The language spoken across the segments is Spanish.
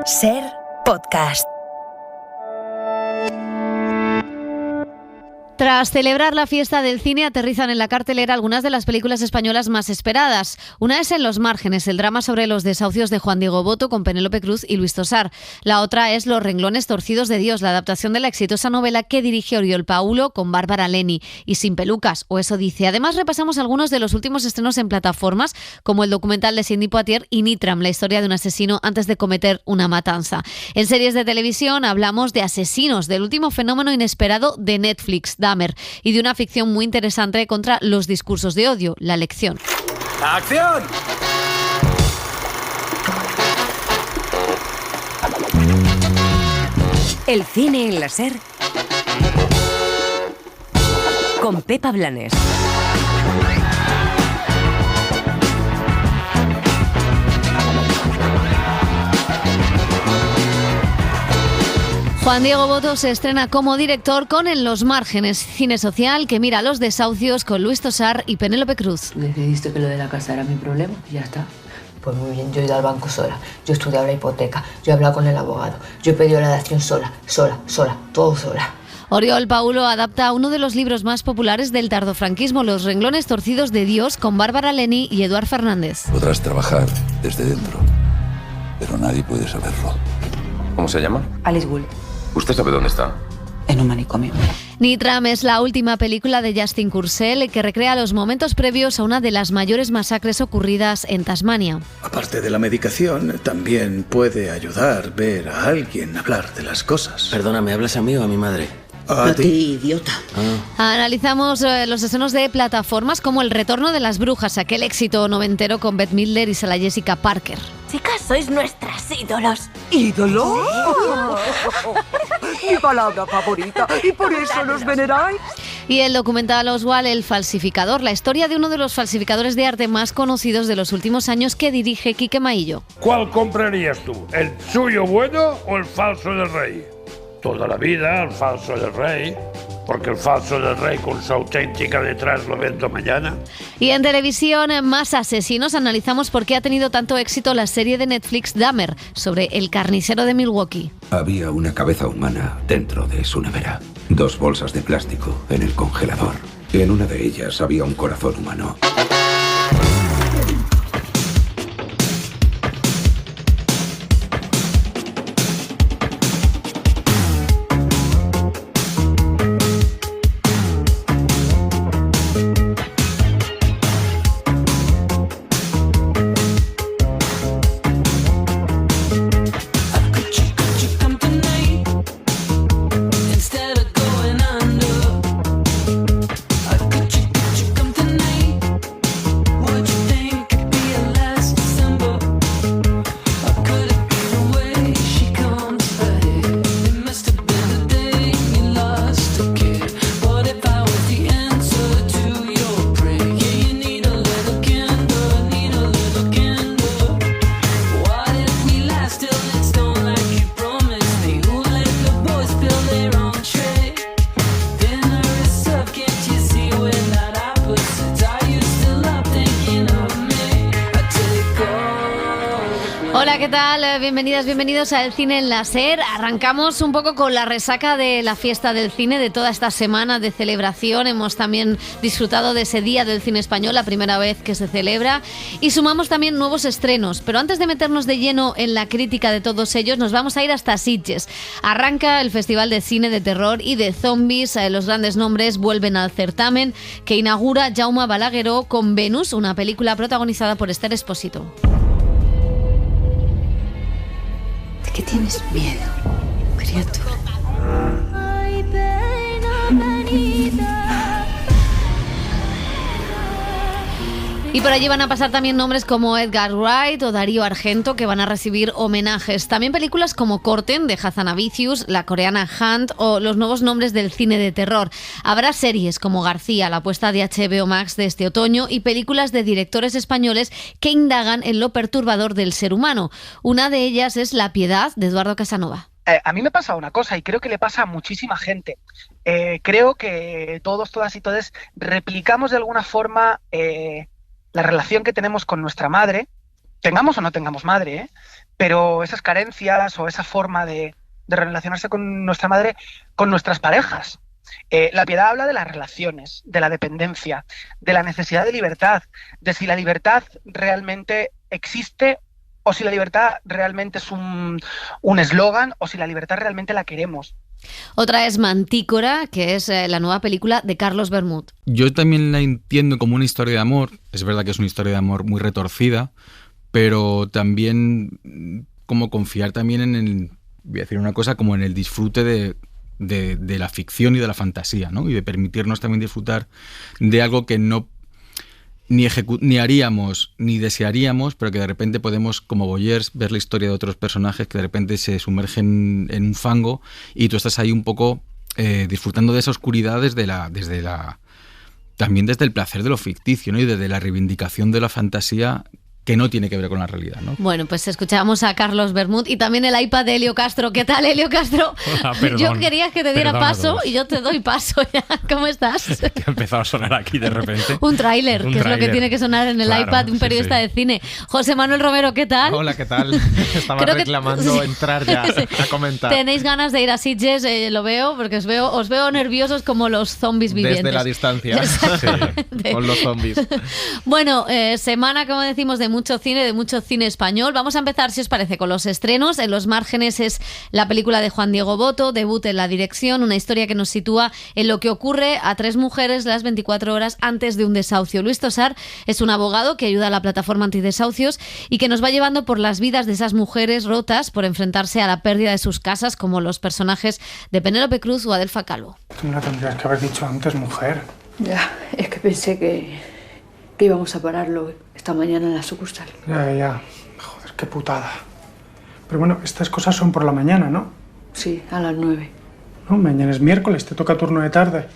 Ser Podcast. Tras celebrar la fiesta del cine, aterrizan en la cartelera algunas de las películas españolas más esperadas. Una es En los márgenes, el drama sobre los desahucios de Juan Diego Botto con Penélope Cruz y Luis Tosar. La otra es Los renglones torcidos de Dios, la adaptación de la exitosa novela que dirige Oriol Paulo con Bárbara Leni. Y Sin pelucas, o eso dice. Además, repasamos algunos de los últimos estrenos en plataformas, como el documental de Sidney Poitier y Nitram, la historia de un asesino antes de cometer una matanza. En series de televisión hablamos de Asesinos, del último fenómeno inesperado de Netflix, Dahmer, y de una ficción muy interesante contra los discursos de odio, La lección. ¡Acción! El cine en la Ser con Pepa Blanes. Juan Diego Botto se estrena como director con En los márgenes, cine social que mira los desahucios con Luis Tosar y Penélope Cruz. Decidiste que lo de la casa era mi problema y ya está. Pues muy bien, yo he ido al banco sola, yo he estudiado la hipoteca, yo he hablado con el abogado, yo he pedido la dación sola, todo sola. Oriol Paulo adapta uno de los libros más populares del tardofranquismo, Los renglones torcidos de Dios, con Bárbara Leni y Eduard Fernández. Podrás trabajar desde dentro, pero nadie puede saberlo. ¿Cómo se llama? Alice Gould, ¿Usted sabe dónde está? en un manicomio. Nitram es la última película de Justin Kurzel que recrea los momentos previos a una de las mayores masacres ocurridas en Tasmania. Aparte de la medicación, también puede ayudar ver a alguien hablar de las cosas. Perdona, ¿me hablas a mí o a mi madre? A ti. Idiota. Analizamos los estrenos de plataformas como El retorno de las brujas, aquel éxito noventero con Bette Midler y Sarah Jessica Parker. Chicas, sois nuestras ídolos. ¿Ídolo? Mi palabra favorita, y por eso los veneráis. Y el documental Oswald, el falsificador, la historia de uno de los falsificadores de arte más conocidos de los últimos años que dirige Quique Maillo. ¿Cuál comprarías tú? ¿El suyo bueno o el falso del rey? Toda la vida el falso del rey, porque el falso del rey con su auténtica detrás lo vendo mañana. Y en televisión, Más asesinos, analizamos por qué ha tenido tanto éxito la serie de Netflix Dahmer, sobre el carnicero de Milwaukee. Había una cabeza humana dentro de su nevera. 2 bolsas de plástico en el congelador. En una de ellas había un corazón humano. Hola, ¿qué tal? Bienvenidas, bienvenidos a El Cine en la Ser. Arrancamos un poco con la resaca de la fiesta del cine, de toda esta semana de celebración. Hemos también disfrutado de ese Día del Cine Español, la primera vez que se celebra. Y sumamos también nuevos estrenos. Pero antes de meternos de lleno en la crítica de todos ellos, nos vamos a ir hasta Sitges. Arranca el Festival de Cine de Terror y de Zombies. Los grandes nombres vuelven al certamen, que inaugura Jaume Balagueró con Venus, una película protagonizada por Esther Expósito. ¿De qué tienes miedo, criatura? Y por allí van a pasar también nombres como Edgar Wright o Darío Argento, que van a recibir homenajes. También películas como Corten, de Hazanavicius, la coreana Hunt o los nuevos nombres del cine de terror. Habrá series como García, la apuesta de HBO Max de este otoño, y películas de directores españoles que indagan en lo perturbador del ser humano. Una de ellas es La Piedad, de Eduardo Casanova. A mí me pasa una cosa, y creo que le pasa a muchísima gente. Creo que todos, todas y todes replicamos de alguna forma la relación que tenemos con nuestra madre, tengamos o no tengamos madre, pero esas carencias o esa forma de relacionarse con nuestra madre, con nuestras parejas. La piedad habla de las relaciones, de la dependencia, de la necesidad de libertad, de si la libertad realmente existe o si la libertad realmente es un eslogan o si la libertad realmente la queremos. Otra es Mantícora, que es la nueva película de Carlos Bermud. Yo también la entiendo como una historia de amor. Es verdad que es una historia de amor muy retorcida, pero también como confiar también en el, voy a decir una cosa, como en el disfrute de la ficción y de la fantasía, ¿no? Y de permitirnos también disfrutar de algo que no ni haríamos ni desearíamos, pero que de repente podemos, como voyeurs, ver la historia de otros personajes que de repente se sumergen en un fango y tú estás ahí un poco disfrutando de esa oscuridad también desde el placer de lo ficticio, ¿no? Y desde la reivindicación de la fantasía que no tiene que ver con la realidad, ¿no? Bueno, pues escuchábamos a Carlos Bermud y también el iPad de Helio Castro. ¿Qué tal, Helio Castro? Hola, perdón, yo quería que te diera paso todos. y yo te doy paso ya. ¿Cómo estás? Que ha empezado a sonar aquí de repente. Un tráiler, que es lo que tiene que sonar en el iPad de un periodista de cine. José Manuel Romero, ¿qué tal? Hola, ¿qué tal? Estaba reclamando entrar ya a comentar. Tenéis ganas de ir a Sitges, lo veo, porque os veo nerviosos como los zombies vivientes. Desde la distancia, sí, con los zombies. Bueno, semana, como decimos, de mucho cine español. Vamos a empezar, si os parece, con los estrenos. En los márgenes es la película de Juan Diego Botto, debut en la dirección, una historia que nos sitúa en lo que ocurre a 3 mujeres las 24 horas antes de un desahucio. Luis Tosar es un abogado que ayuda a la plataforma antidesahucios y que nos va llevando por las vidas de esas mujeres rotas por enfrentarse a la pérdida de sus casas, como los personajes de Penélope Cruz o Adelfa Calvo. Tú me lo tendrías que haber dicho antes, mujer. Ya, es que pensé que íbamos a pararlo esta mañana en la sucursal. Ya. Joder, qué putada. Pero bueno, estas cosas son por la mañana, ¿no? Sí, a las 9. No, mañana es miércoles, te toca turno de tarde.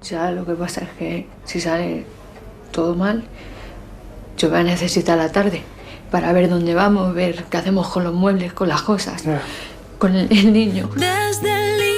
Ya, lo que pasa es que si sale todo mal, yo voy a necesitar la tarde para ver dónde vamos, ver qué hacemos con los muebles, con las cosas, con el niño. Desde el límite.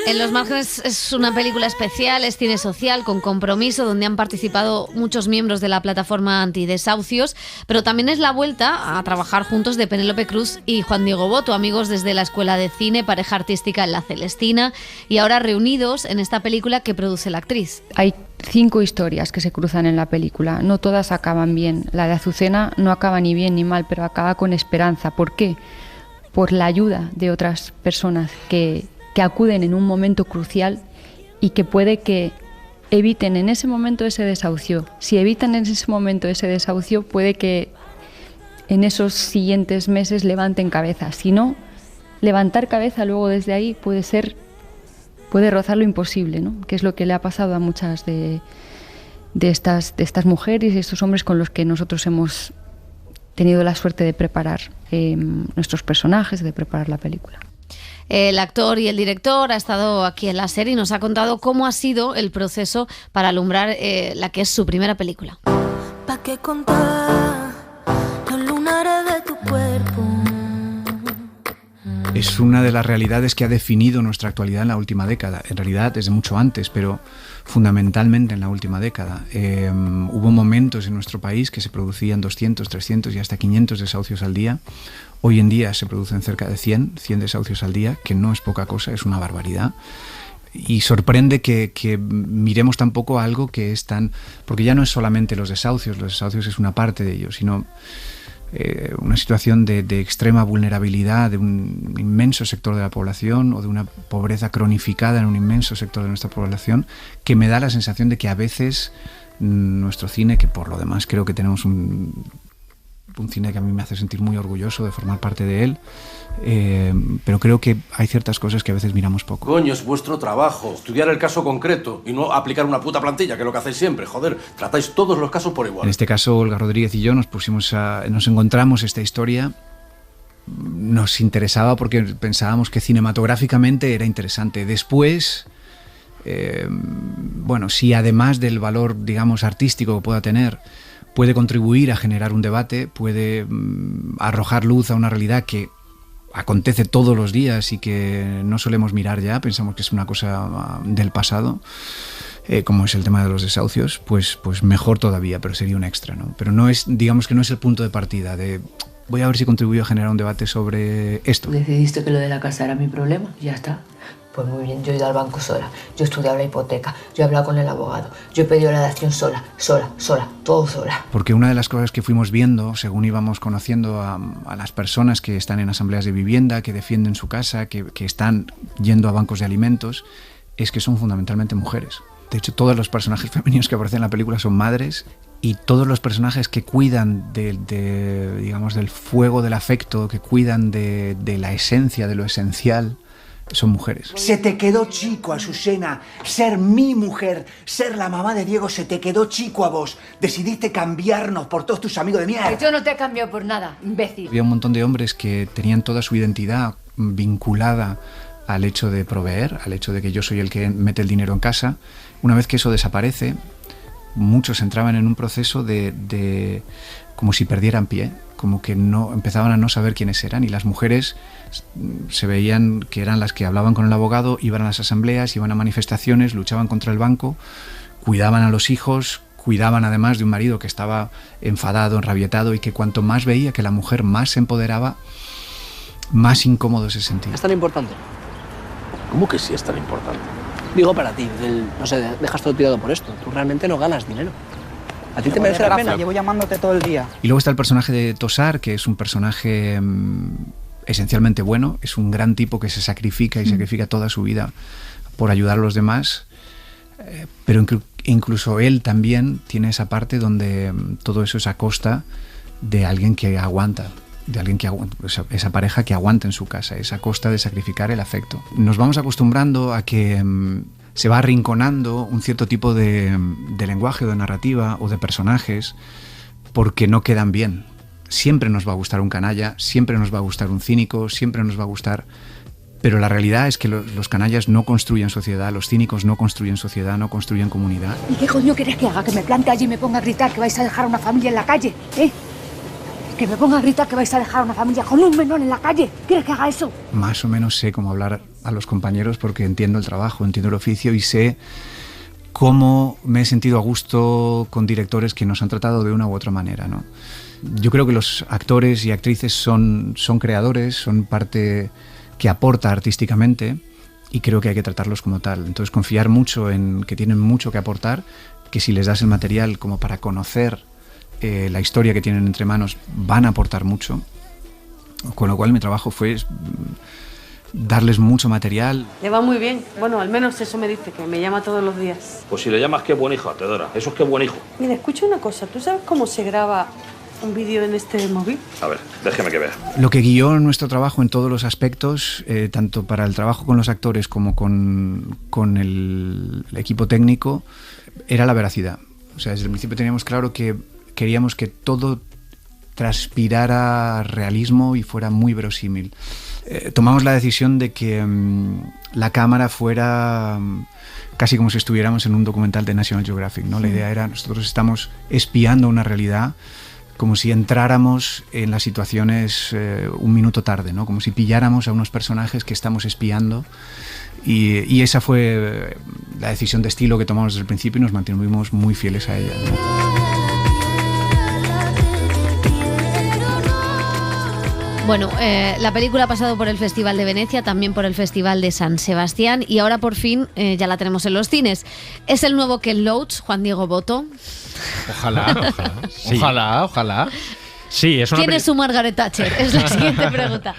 En los márgenes es una película especial, es cine social con compromiso, donde han participado muchos miembros de la plataforma antidesahucios, pero también es la vuelta a trabajar juntos de Penélope Cruz y Juan Diego Botto, amigos desde la escuela de cine, pareja artística en La Celestina, y ahora reunidos en esta película que produce la actriz. Hay 5 historias que se cruzan en la película, no todas acaban bien. La de Azucena no acaba ni bien ni mal, pero acaba con esperanza. ¿Por qué? Por la ayuda de otras personas que acuden en un momento crucial y que puede que eviten en ese momento ese desahucio. Si evitan en ese momento ese desahucio, puede que en esos siguientes meses levanten cabeza. Si no, levantar cabeza luego desde ahí puede rozar lo imposible, ¿no? Que es lo que le ha pasado a muchas de estas mujeres y estos hombres con los que nosotros hemos tenido la suerte de preparar nuestros personajes, de preparar la película. El actor y el director ha estado aquí en la serie y nos ha contado cómo ha sido el proceso para alumbrar la que es su primera película. ¿Pa' qué contar los lunares de tu cuerpo? Es una de las realidades que ha definido nuestra actualidad en la última década. En realidad desde mucho antes, pero fundamentalmente en la última década. Hubo momentos en nuestro país que se producían 200, 300 y hasta 500 desahucios al día. Hoy en día se producen cerca de 100 desahucios al día, que no es poca cosa, es una barbaridad. Y sorprende que miremos tampoco algo que es tan... Porque ya no es solamente los desahucios es una parte de ello, sino una situación de extrema vulnerabilidad de un inmenso sector de la población o de una pobreza cronificada en un inmenso sector de nuestra población, que me da la sensación de que a veces nuestro cine, que por lo demás creo que tenemos un cine que a mí me hace sentir muy orgulloso de formar parte de él, pero creo que hay ciertas cosas que a veces miramos poco. Coño, es vuestro trabajo, estudiar el caso concreto y no aplicar una puta plantilla, que es lo que hacéis siempre, joder, tratáis todos los casos por igual. En este caso, Olga Rodríguez y yo nos encontramos esta historia, nos interesaba porque pensábamos que cinematográficamente era interesante. Después, si además del valor, digamos, artístico que pueda tener, puede contribuir a generar un debate, puede arrojar luz a una realidad que acontece todos los días y que no solemos mirar ya, pensamos que es una cosa del pasado. como es el tema de los desahucios, pues mejor todavía, pero sería un extra, ¿no? Pero no es, digamos que no es el punto de partida de voy a ver si contribuyo a generar un debate sobre esto. Decidiste que lo de la casa era mi problema, ya está. Pues muy bien, yo he ido al banco sola, yo he estudiado la hipoteca, yo he hablado con el abogado, yo he pedido la dación sola, todo sola. Porque una de las cosas que fuimos viendo, según íbamos conociendo a las personas que están en asambleas de vivienda, que defienden su casa, que están yendo a bancos de alimentos, es que son fundamentalmente mujeres. De hecho, todos los personajes femeninos que aparecen en la película son madres, y todos los personajes que cuidan digamos, del fuego del afecto, que cuidan de la esencia, de lo esencial, son mujeres. Se te quedó chico, Azucena. Ser mi mujer, ser la mamá de Diego, se te quedó chico a vos. Decidiste cambiarnos por todos tus amigos de mierda. Yo no te he cambiado por nada, imbécil. Había un montón de hombres que tenían toda su identidad vinculada al hecho de proveer, al hecho de que yo soy el que mete el dinero en casa. Una vez que eso desaparece, muchos entraban en un proceso de como si perdieran pie, como que no empezaban a no saber quiénes eran, y las mujeres se veían que eran las que hablaban con el abogado, iban a las asambleas, iban a manifestaciones, luchaban contra el banco, cuidaban a los hijos, cuidaban además de un marido que estaba enfadado, enrabietado, y que cuanto más veía que la mujer más se empoderaba, más incómodo se sentía. ¿Es tan importante? ¿Cómo que sí es tan importante? Digo para ti, no sé, dejas todo tirado por esto. Tú realmente no ganas dinero. ¿A ti te merece la pena? Llevo llamándote todo el día. Y luego está el personaje de Tosar, que es un personaje esencialmente bueno, es un gran tipo que se sacrifica y sacrifica toda su vida por ayudar a los demás, pero incluso él también tiene esa parte donde todo eso es a costa de alguien que aguanta, esa pareja que aguanta en su casa, es a costa de sacrificar el afecto. Nos vamos acostumbrando a que se va arrinconando un cierto tipo de lenguaje o de narrativa o de personajes porque no quedan bien. Siempre nos va a gustar un canalla, siempre nos va a gustar un cínico, siempre nos va a gustar... Pero la realidad es que los canallas no construyen sociedad, los cínicos no construyen sociedad, no construyen comunidad. ¿Y qué coño quieres que haga? ¿Que me plante allí y me ponga a gritar que vais a dejar a una familia en la calle? ¿Eh? ¿Que me ponga a gritar que vais a dejar a una familia con un menor en la calle? ¿Quieres que haga eso? Más o menos sé cómo hablar a los compañeros porque entiendo el trabajo, entiendo el oficio y sé cómo me he sentido a gusto con directores que nos han tratado de una u otra manera, ¿no? Yo creo que los actores y actrices son creadores, son parte que aporta artísticamente y creo que hay que tratarlos como tal. Entonces confiar mucho en que tienen mucho que aportar, que si les das el material como para conocer la historia que tienen entre manos van a aportar mucho, con lo cual mi trabajo fue darles mucho material. Le va muy bien, bueno, al menos eso me dice, que me llama todos los días. Pues si le llamas qué buen hijo, Teodora, eso es qué buen hijo. Mira, escucha una cosa, ¿tú sabes cómo se graba un vídeo en este móvil? A ver, déjeme que vea. Lo que guió nuestro trabajo en todos los aspectos, tanto para el trabajo con los actores como con el equipo técnico, era la veracidad. O sea, desde el principio teníamos claro que queríamos que todo transpirara realismo y fuera muy verosímil. Tomamos la decisión de que la cámara fuera casi como si estuviéramos en un documental de National Geographic, ¿no? La idea era, nosotros estamos espiando una realidad como si entráramos en las situaciones un minuto tarde, ¿no? Como si pilláramos a unos personajes que estamos espiando y esa fue la decisión de estilo que tomamos desde el principio y nos mantuvimos muy fieles a ella, ¿no? Bueno, la película ha pasado por el Festival de Venecia, también por el Festival de San Sebastián y ahora por fin ya la tenemos en los cines. ¿Es el nuevo Ken Loach, Juan Diego Botto? Ojalá. Sí. Ojalá. Sí, es una ¿Quién es su Margaret Thatcher? Es la siguiente pregunta.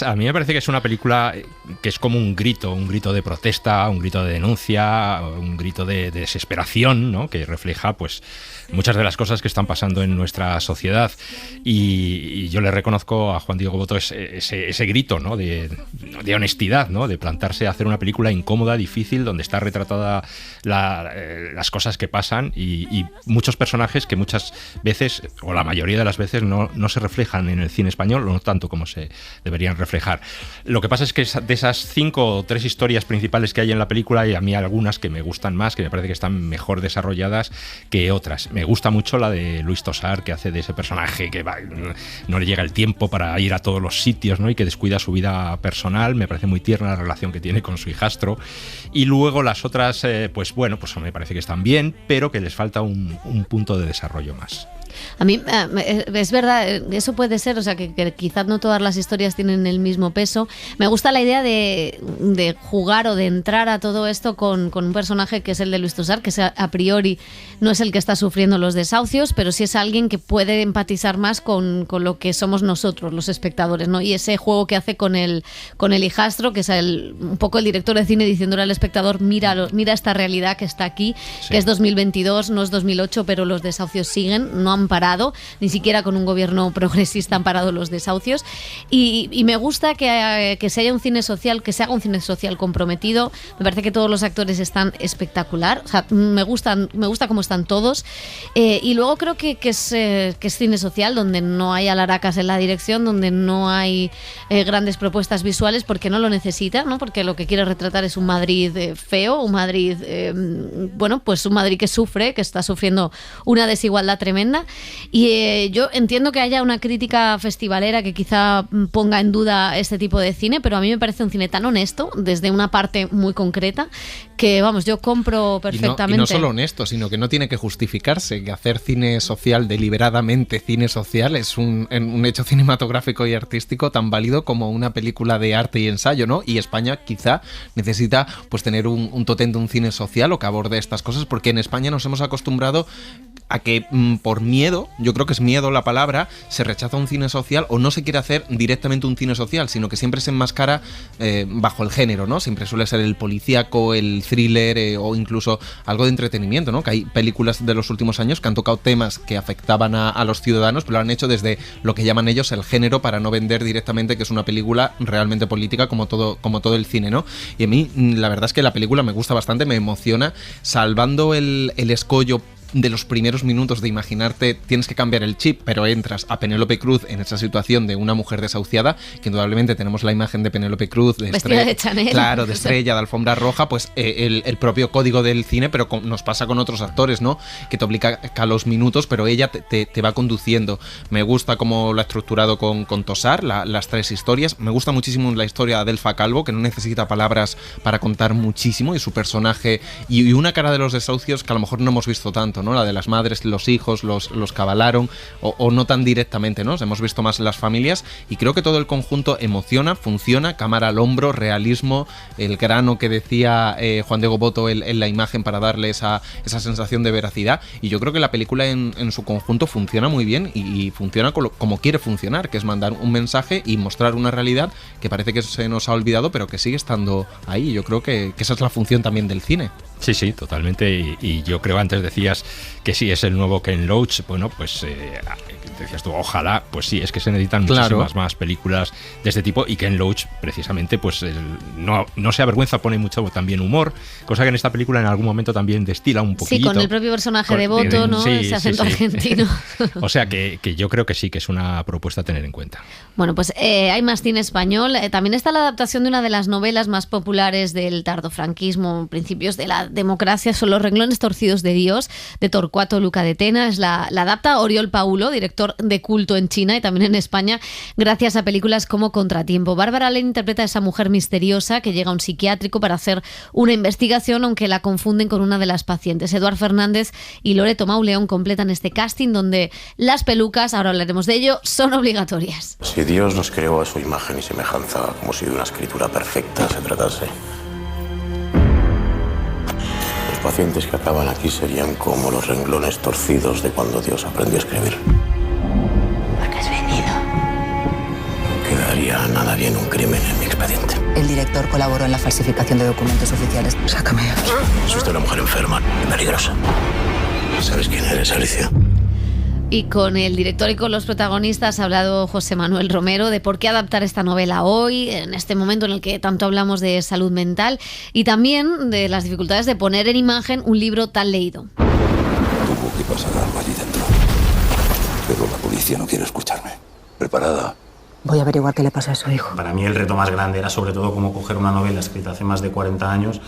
A mí me parece que es una película que es como un grito de protesta, un grito de denuncia, un grito de desesperación, ¿no? Que refleja pues muchas de las cosas que están pasando en nuestra sociedad y yo le reconozco a Juan Diego Botto ese grito, ¿no? de honestidad, ¿no? De plantarse a hacer una película incómoda, difícil, donde está retratada las cosas que pasan y muchos personajes que muchas veces, o la mayoría de las veces, no se reflejan en el cine español, no tanto como se debería deberían reflejar. Lo que pasa es que de esas 5 o 3 historias principales que hay en la película, hay a mí algunas que me gustan más, que me parece que están mejor desarrolladas que otras. Me gusta mucho la de Luis Tosar, que hace de ese personaje que no le llega el tiempo para ir a todos los sitios, ¿no? Y que descuida su vida personal. Me parece muy tierna la relación que tiene con su hijastro. Y luego las otras, pues me parece que están bien, pero que les falta un punto de desarrollo más. A mí es verdad, eso puede ser, o sea, que quizás no todas las historias tienen el mismo peso. Me gusta la idea de jugar o de entrar a todo esto con un personaje que es el de Luis Tosar, que a priori no es el que está sufriendo los desahucios, pero sí es alguien que puede empatizar más con lo que somos nosotros, los espectadores, ¿no? Y ese juego que hace con el hijastro, que es un poco el director de cine diciéndole al espectador, mira esta realidad que está aquí, sí, que es 2022, no es 2008, pero los desahucios siguen, no han parado, ni siquiera con un gobierno progresista han parado los desahucios, y me gusta que se haga un cine social comprometido. Me parece que todos los actores están espectacular, o sea, me gusta cómo están todos, y luego creo que es cine social donde no hay alaracas en la dirección, donde no hay grandes propuestas visuales, porque no lo necesita, ¿no? Porque lo que quiere retratar es un Madrid feo, un Madrid pues un Madrid que sufre, que está sufriendo una desigualdad tremenda. Y yo entiendo que haya una crítica festivalera que quizá ponga en duda este tipo de cine, pero a mí me parece un cine tan honesto, desde una parte muy concreta, que yo compro perfectamente. Y no solo honesto, sino que no tiene que justificarse, que hacer cine social, deliberadamente cine social, es un hecho cinematográfico y artístico tan válido como una película de arte y ensayo, ¿no? Y España quizá necesita pues tener un tótem de un cine social o que aborde estas cosas, porque en España nos hemos acostumbrado a que por miedo, yo creo que es miedo la palabra, se rechaza un cine social o no se quiere hacer directamente un cine social, sino que siempre se enmascara bajo el género, ¿no? Siempre suele ser el policíaco, el thriller o incluso algo de entretenimiento, ¿no? Que hay películas de los últimos años que han tocado temas que afectaban a los ciudadanos, pero lo han hecho desde lo que llaman ellos el género, para no vender directamente que es una película realmente política como todo el cine, ¿no? Y a mí la verdad es que la película me gusta bastante, me emociona, salvando el escollo de los primeros minutos de imaginarte, tienes que cambiar el chip, pero entras a Penélope Cruz en esa situación de una mujer desahuciada, que indudablemente tenemos la imagen de Penélope Cruz de vestida de Chanel, claro, de estrella, de alfombra roja, pues el propio código del cine, pero nos pasa con otros actores, ¿no? Que te obliga a los minutos, pero ella te va conduciendo. Me gusta cómo lo ha estructurado con Tosar, las 3 historias. Me gusta muchísimo la historia de Adelfa Calvo, que no necesita palabras para contar muchísimo, y su personaje y una cara de los desahucios que a lo mejor no hemos visto tanto, ¿no? La de las madres, los hijos, los que avalaron, o no tan directamente, ¿no? Hemos visto más las familias, y creo que todo el conjunto emociona, funciona, cámara al hombro, realismo, el grano que decía Juan Diego Botto en la imagen para darle esa sensación de veracidad, y yo creo que la película en su conjunto funciona muy bien y funciona como quiere funcionar, que es mandar un mensaje y mostrar una realidad que parece que se nos ha olvidado, pero que sigue estando ahí. Yo creo que esa es la función también del cine. Sí, totalmente. Y yo creo, antes decías que sí, es el nuevo Ken Loach. Bueno, pues decías tú, ojalá, pues sí, es que se necesitan muchísimas más películas de este tipo, y Ken Loach, precisamente, pues no se avergüenza, pone mucho también humor, cosa que en esta película en algún momento también destila un poquito. Sí, con el propio personaje de Botto, ¿no? Ese acento argentino. O sea que yo creo que sí, que es una propuesta a tener en cuenta. Bueno, pues hay más cine español. También está la adaptación de una de las novelas más populares del tardofranquismo, principios de la democracia, son Los renglones torcidos de Dios, de Torcuato Luca de Tenas. La adapta Oriol Paulo, director de culto en China y también en España, gracias a películas como Contratiempo. Bárbara Lane interpreta a esa mujer misteriosa que llega a un psiquiátrico para hacer una investigación, aunque la confunden con una de las pacientes. Eduard Fernández y Loreto Mauleón completan este casting, donde las pelucas, ahora hablaremos de ello, son obligatorias. Si Dios nos creó a su imagen y semejanza, como si de una escritura perfecta se tratase, los pacientes que acaban aquí serían como los renglones torcidos de cuando Dios aprendió a escribir. ¿Por qué has venido? No quedaría nada bien un crimen en mi expediente. El director colaboró en la falsificación de documentos oficiales. Sácame. Es usted una mujer enferma y peligrosa. ¿Sabes quién eres, Alicia? Y con el director y con los protagonistas ha hablado José Manuel Romero de por qué adaptar esta novela hoy, en este momento en el que tanto hablamos de salud mental, y también de las dificultades de poner en imagen un libro tan leído. Tuvo que pasar algo allí dentro, pero la policía no quiere escucharme. ¿Preparada? Voy a averiguar qué le pasa a su hijo. Para mí el reto más grande era sobre todo cómo coger una novela escrita hace más de 40 años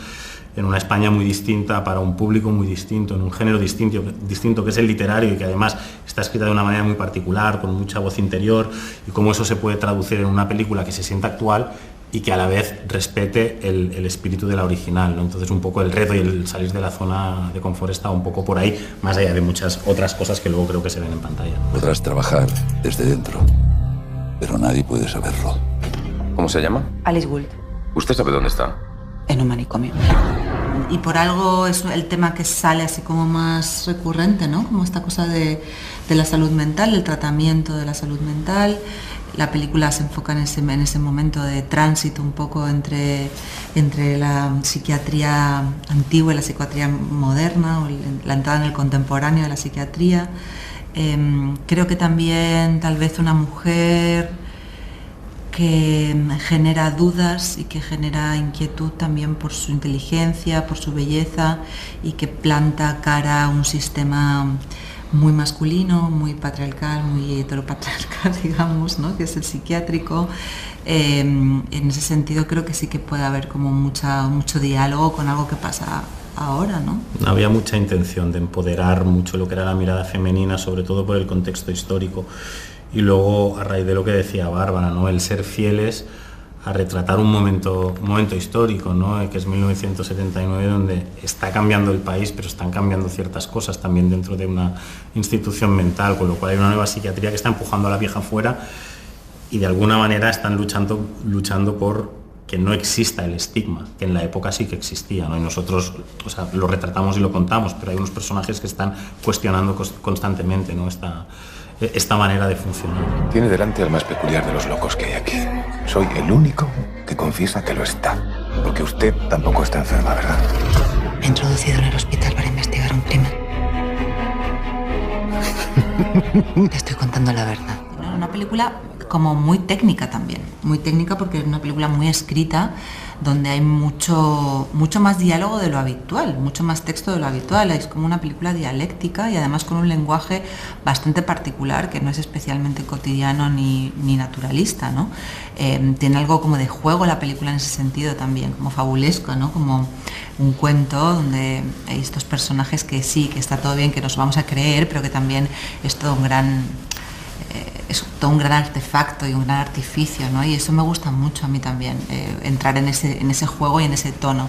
en una España muy distinta, para un público muy distinto, en un género distinto que es el literario y que además está escrita de una manera muy particular, con mucha voz interior, y cómo eso se puede traducir en una película que se sienta actual y que a la vez respete el espíritu de la original, ¿no? Entonces un poco el reto y el salir de la zona de confort está un poco por ahí, más allá de muchas otras cosas que luego creo que se ven en pantalla. Podrás trabajar desde dentro, pero nadie puede saberlo. ¿Cómo se llama? Alice Gould. ¿Usted sabe dónde está? En un manicomio. Y por algo es el tema que sale así como más recurrente, ¿no? Como esta cosa de la salud mental, del tratamiento de la salud mental. La película se enfoca en ese momento de tránsito un poco entre la psiquiatría antigua y la psiquiatría moderna, o la entrada en el contemporáneo de la psiquiatría. Creo que también tal vez una mujer que genera dudas y que genera inquietud también por su inteligencia, por su belleza, y que planta cara a un sistema muy masculino, muy patriarcal, muy heteropatriarcal, digamos, ¿no? Que es el psiquiátrico. En ese sentido creo que sí que puede haber como mucho diálogo con algo que pasa ahora, ¿no? Había mucha intención de empoderar mucho lo que era la mirada femenina, sobre todo por el contexto histórico. Y luego, a raíz de lo que decía Bárbara, ¿no? El ser fieles a retratar un momento histórico, ¿no? Que es 1979, donde está cambiando el país, pero están cambiando ciertas cosas también dentro de una institución mental, con lo cual hay una nueva psiquiatría que está empujando a la vieja fuera y de alguna manera están luchando por que no exista el estigma, que en la época sí que existía, ¿no? Y nosotros, o sea, lo retratamos y lo contamos, pero hay unos personajes que están cuestionando constantemente, ¿no? Esta manera de funcionar. Tiene delante al más peculiar de los locos que hay aquí. Soy el único que confiesa que lo está. Porque usted tampoco está enferma, ¿verdad? Me he introducido en el hospital para investigar un crimen. Te estoy contando la verdad. Una película como muy técnica también, muy técnica porque es una película muy escrita, donde hay mucho más diálogo de lo habitual, mucho más texto de lo habitual. Es como una película dialéctica y además con un lenguaje bastante particular que no es especialmente cotidiano ni naturalista, ¿no? Tiene algo como de juego la película en ese sentido también, como fabulesco, ¿no? Como un cuento donde hay estos personajes que sí, que está todo bien, que nos vamos a creer, pero que también es todo un gran artefacto y un gran artificio, ¿no? Y eso me gusta mucho a mí también, entrar en ese juego y en ese tono.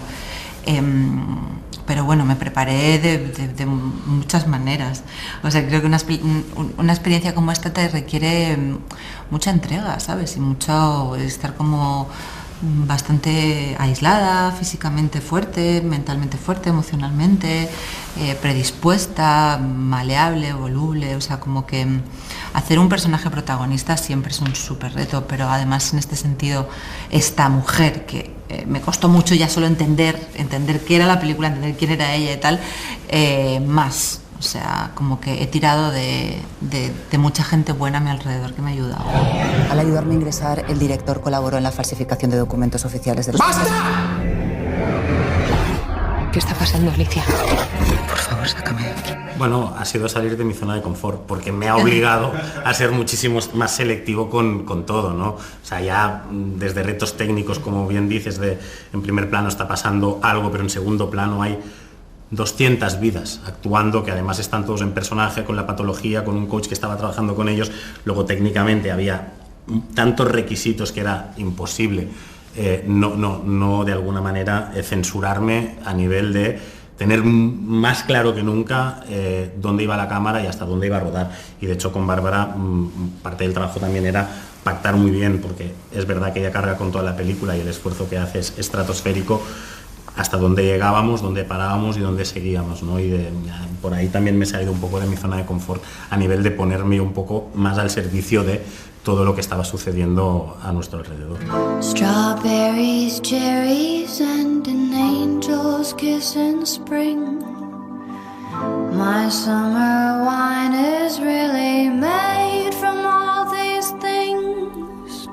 Pero bueno, me preparé de muchas maneras. O sea, creo que una experiencia como esta te requiere mucha entrega, ¿sabes? Y mucho estar como bastante aislada, físicamente fuerte, mentalmente fuerte, emocionalmente, predispuesta, maleable, voluble. O sea, como que hacer un personaje protagonista siempre es un súper reto, pero además en este sentido esta mujer que me costó mucho ya solo entender qué era la película, entender quién era ella y tal, más. O sea, como que he tirado de mucha gente buena a mi alrededor que me ha ayudado. Al ayudarme a ingresar, el director colaboró en la falsificación de documentos oficiales de los... ¡Basta! ¿Qué está pasando, Alicia? Por favor, sácame de aquí. Bueno, ha sido salir de mi zona de confort, porque me ha obligado a ser muchísimo más selectivo con todo, ¿no? O sea, ya desde retos técnicos, como bien dices, en primer plano está pasando algo, pero en segundo plano hay 200 vidas actuando, que además están todos en personaje, con la patología, con un coach que estaba trabajando con ellos. Luego técnicamente había tantos requisitos que era imposible no de alguna manera censurarme a nivel de tener más claro que nunca dónde iba la cámara y hasta dónde iba a rodar. Y de hecho con Bárbara parte del trabajo también era pactar muy bien, porque es verdad que ella carga con toda la película y el esfuerzo que hace es estratosférico, hasta dónde llegábamos, dónde parábamos y dónde seguíamos, ¿no? Y por ahí también me he salido un poco de mi zona de confort a nivel de ponerme un poco más al servicio de todo lo que estaba sucediendo a nuestro alrededor. Strawberries, cherries and an angel's kiss in spring. My summer wine is really made from all these things.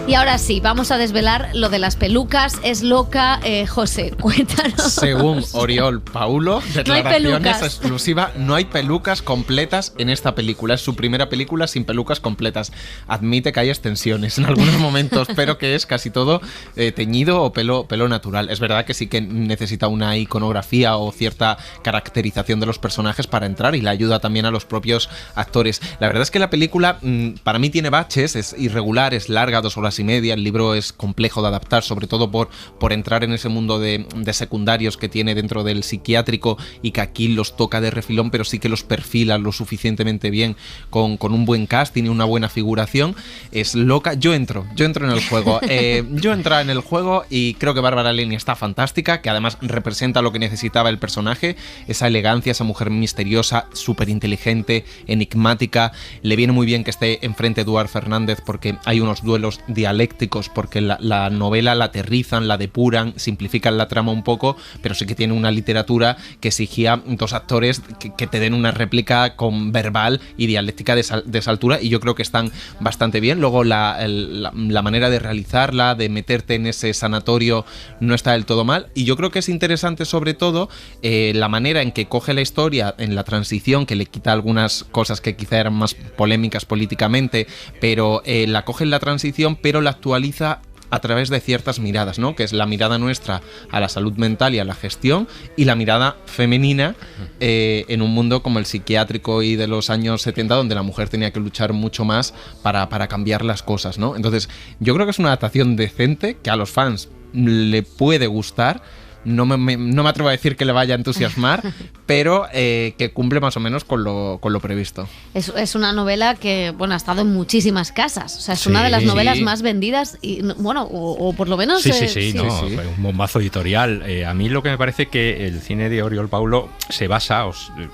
Y Y ahora sí, vamos a desvelar lo de las pelucas. Es loca. José, cuéntanos. Según Oriol Paulo, declaraciones exclusivas, no hay pelucas completas en esta película. Es su primera película sin pelucas completas. Admite que hay extensiones en algunos momentos, pero que es casi todo teñido o pelo natural. Es verdad que sí que necesita una iconografía o cierta caracterización de los personajes para entrar, y le ayuda también a los propios actores. La verdad es que la película para mí tiene baches, es irregular, es larga, 2 horas y media. El libro es complejo de adaptar, sobre todo por entrar en ese mundo de secundarios que tiene dentro del psiquiátrico, y que aquí los toca de refilón, pero sí que los perfila lo suficientemente bien con un buen casting y una buena figuración. Es loca. Yo entro en el juego. Yo entraba en el juego y creo que Bárbara Linney está fantástica, que además representa lo que necesitaba el personaje, esa elegancia, esa mujer misteriosa, súper inteligente, enigmática. Le viene muy bien que esté enfrente Eduard Fernández, porque hay unos duelos dialécticos, porque la novela la aterrizan, la depuran, simplifican la trama un poco, pero sí que tiene una literatura que exigía 2 actores que te den una réplica con verbal y dialéctica de esa altura, y yo creo que están bastante bien. Luego la manera de realizarla, de meterte en ese sanatorio, no está del todo mal, y yo creo que es interesante sobre todo la manera en que coge la historia en la transición, que le quita algunas cosas que quizá eran más polémicas políticamente, pero la coge en la transición, pero la actualiza a través de ciertas miradas, ¿no? Que es la mirada nuestra a la salud mental y a la gestión, y la mirada femenina en un mundo como el psiquiátrico y de los años 70, donde la mujer tenía que luchar mucho más para cambiar las cosas, ¿no? Entonces, yo creo que es una adaptación decente, que a los fans le puede gustar. No me atrevo a decir que le vaya a entusiasmar, pero que cumple más o menos con lo previsto. Es una novela que, bueno, ha estado en muchísimas casas. O sea, es una de las novelas más vendidas, y bueno, o por lo menos... Sí. Fue un bombazo editorial. A mí lo que me parece que el cine de Oriol Paulo se basa,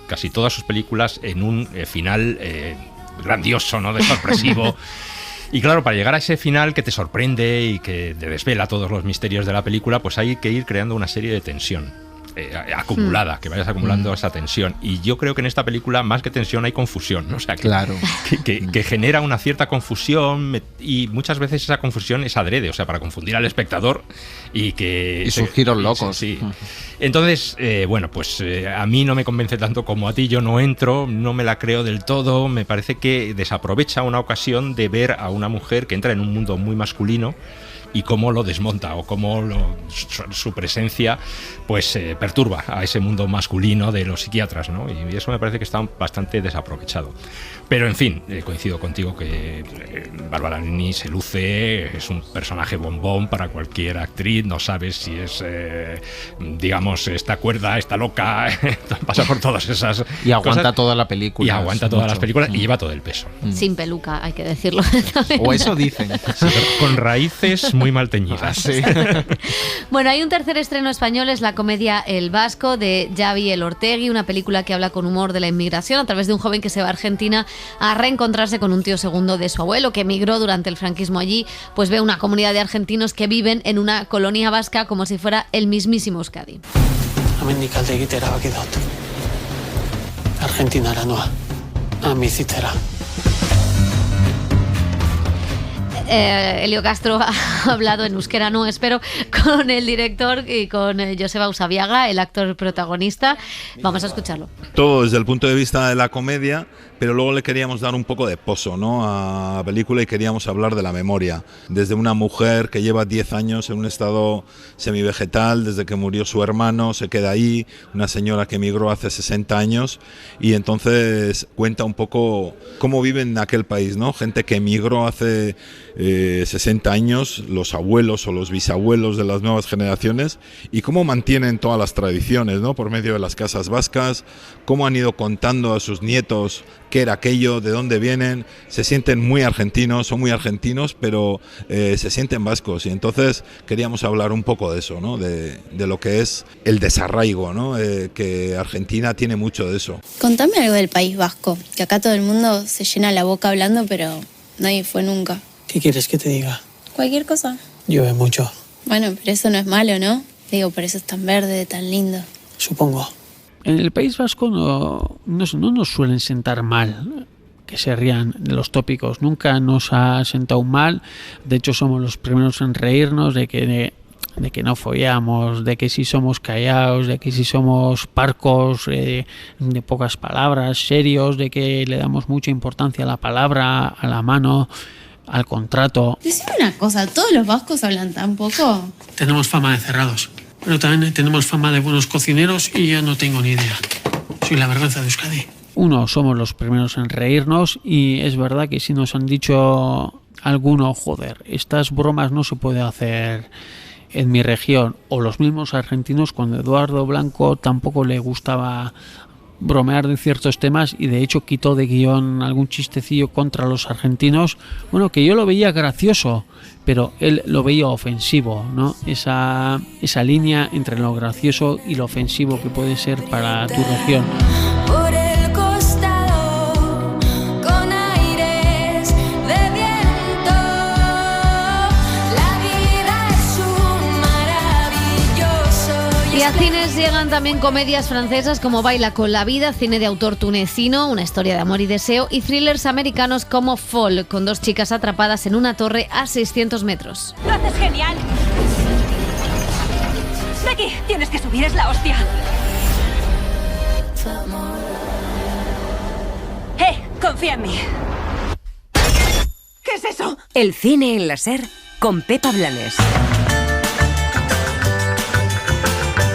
casi todas sus películas, en un final grandioso, ¿no? De sorpresivo. Y claro, para llegar a ese final que te sorprende y que te desvela todos los misterios de la película, pues hay que ir creando una serie de tensión acumulada, que vayas acumulando esa tensión. Y yo creo que en esta película, más que tensión, hay confusión, ¿no? O sea, que genera una cierta confusión, y muchas veces esa confusión es adrede, o sea, para confundir al espectador y sus giros locos. Sí. Entonces, bueno, pues a mí no me convence tanto como a ti. Yo no entro, no me la creo del todo. Me parece que desaprovecha una ocasión de ver a una mujer que entra en un mundo muy masculino, y cómo lo desmonta, o cómo su presencia pues perturba a ese mundo masculino de los psiquiatras, ¿no? Y eso me parece que está bastante desaprovechado. Pero en fin, coincido contigo que Bárbara Linney se luce, es un personaje bombón para cualquier actriz. No sabes si es, digamos, está cuerda, está loca, pasa por todas esas y aguanta cosas, toda la película. Y aguanta todas las películas y lleva todo el peso. Sin peluca, hay que decirlo. O eso dicen. Sí, con raíces muy mal teñidas. Sí. Bueno, hay un tercer estreno español, es la comedia El Vasco, de Xavi Elortegui, una película que habla con humor de la inmigración a través de un joven que se va a Argentina a reencontrarse con un tío segundo de su abuelo, que emigró durante el franquismo allí. Pues ve una comunidad de argentinos que viven en una colonia vasca como si fuera el mismísimo Euskadi. Hemendik alde egitera baki dut. Argentinara noa. Bizitzera. Elio Castro ha hablado en euskera, no espero, con el director y con Joseba Usabiaga, el actor protagonista. Vamos a escucharlo. Todo desde el punto de vista de la comedia, pero luego le queríamos dar un poco de pozo, ¿no?, a la película, y queríamos hablar de la memoria. Desde una mujer que lleva 10 años en un estado semivegetal, desde que murió su hermano, se queda ahí, una señora que emigró hace 60 años, y entonces cuenta un poco cómo vive en aquel país, ¿no? Gente que emigró hace 60 años, los abuelos o los bisabuelos de las nuevas generaciones, y cómo mantienen todas las tradiciones, ¿no?, por medio de las casas vascas, cómo han ido contando a sus nietos qué era aquello, de dónde vienen. Se sienten muy argentinos, son muy argentinos, pero se sienten vascos, y entonces queríamos hablar un poco de eso, ¿no?, de lo que es el desarraigo, ¿no?, que Argentina tiene mucho de eso. Contame algo del País Vasco, que acá todo el mundo se llena la boca hablando, pero nadie fue nunca. ¿Qué quieres que te diga? Cualquier cosa. Llueve mucho. Bueno, pero eso no es malo, ¿no? Digo, por eso es tan verde, tan lindo. Supongo. En el País Vasco no nos suelen sentar mal. que se rían de los tópicos. Nunca nos ha sentado mal. De hecho, somos los primeros en reírnos de que no follamos, de que si somos callados, de que si somos parcos, de pocas palabras, serios, de que le damos mucha importancia a la palabra, a la mano, al contrato. Decime una cosa, ¿todos los vascos hablan tan poco? Tenemos fama de cerrados, pero también tenemos fama de buenos cocineros y yo no tengo ni idea. Soy la vergüenza de Euskadi. Uno, somos los primeros en reírnos y es verdad que si nos han dicho alguno, joder, estas bromas no se puede hacer en mi región, o los mismos argentinos, cuando Eduardo Blanco tampoco le gustaba bromear de ciertos temas y de hecho quitó de guión algún chistecillo contra los argentinos, bueno, que yo lo veía gracioso, pero él lo veía ofensivo, ¿no? Esa línea entre lo gracioso y lo ofensivo que puede ser para tu región. Por el costado, con aires de viento, la vida es un maravilloso. Y a cines llegan también comedias francesas como Baila con la vida, cine de autor tunecino, una historia de amor y deseo, y thrillers americanos como Fall, con 2 chicas atrapadas en una torre a 600 metros. ¡Lo haces genial! Becky, tienes que subir, es la hostia. Confía en mí. ¿Qué es eso? El cine en la SER con Pepa Blanes.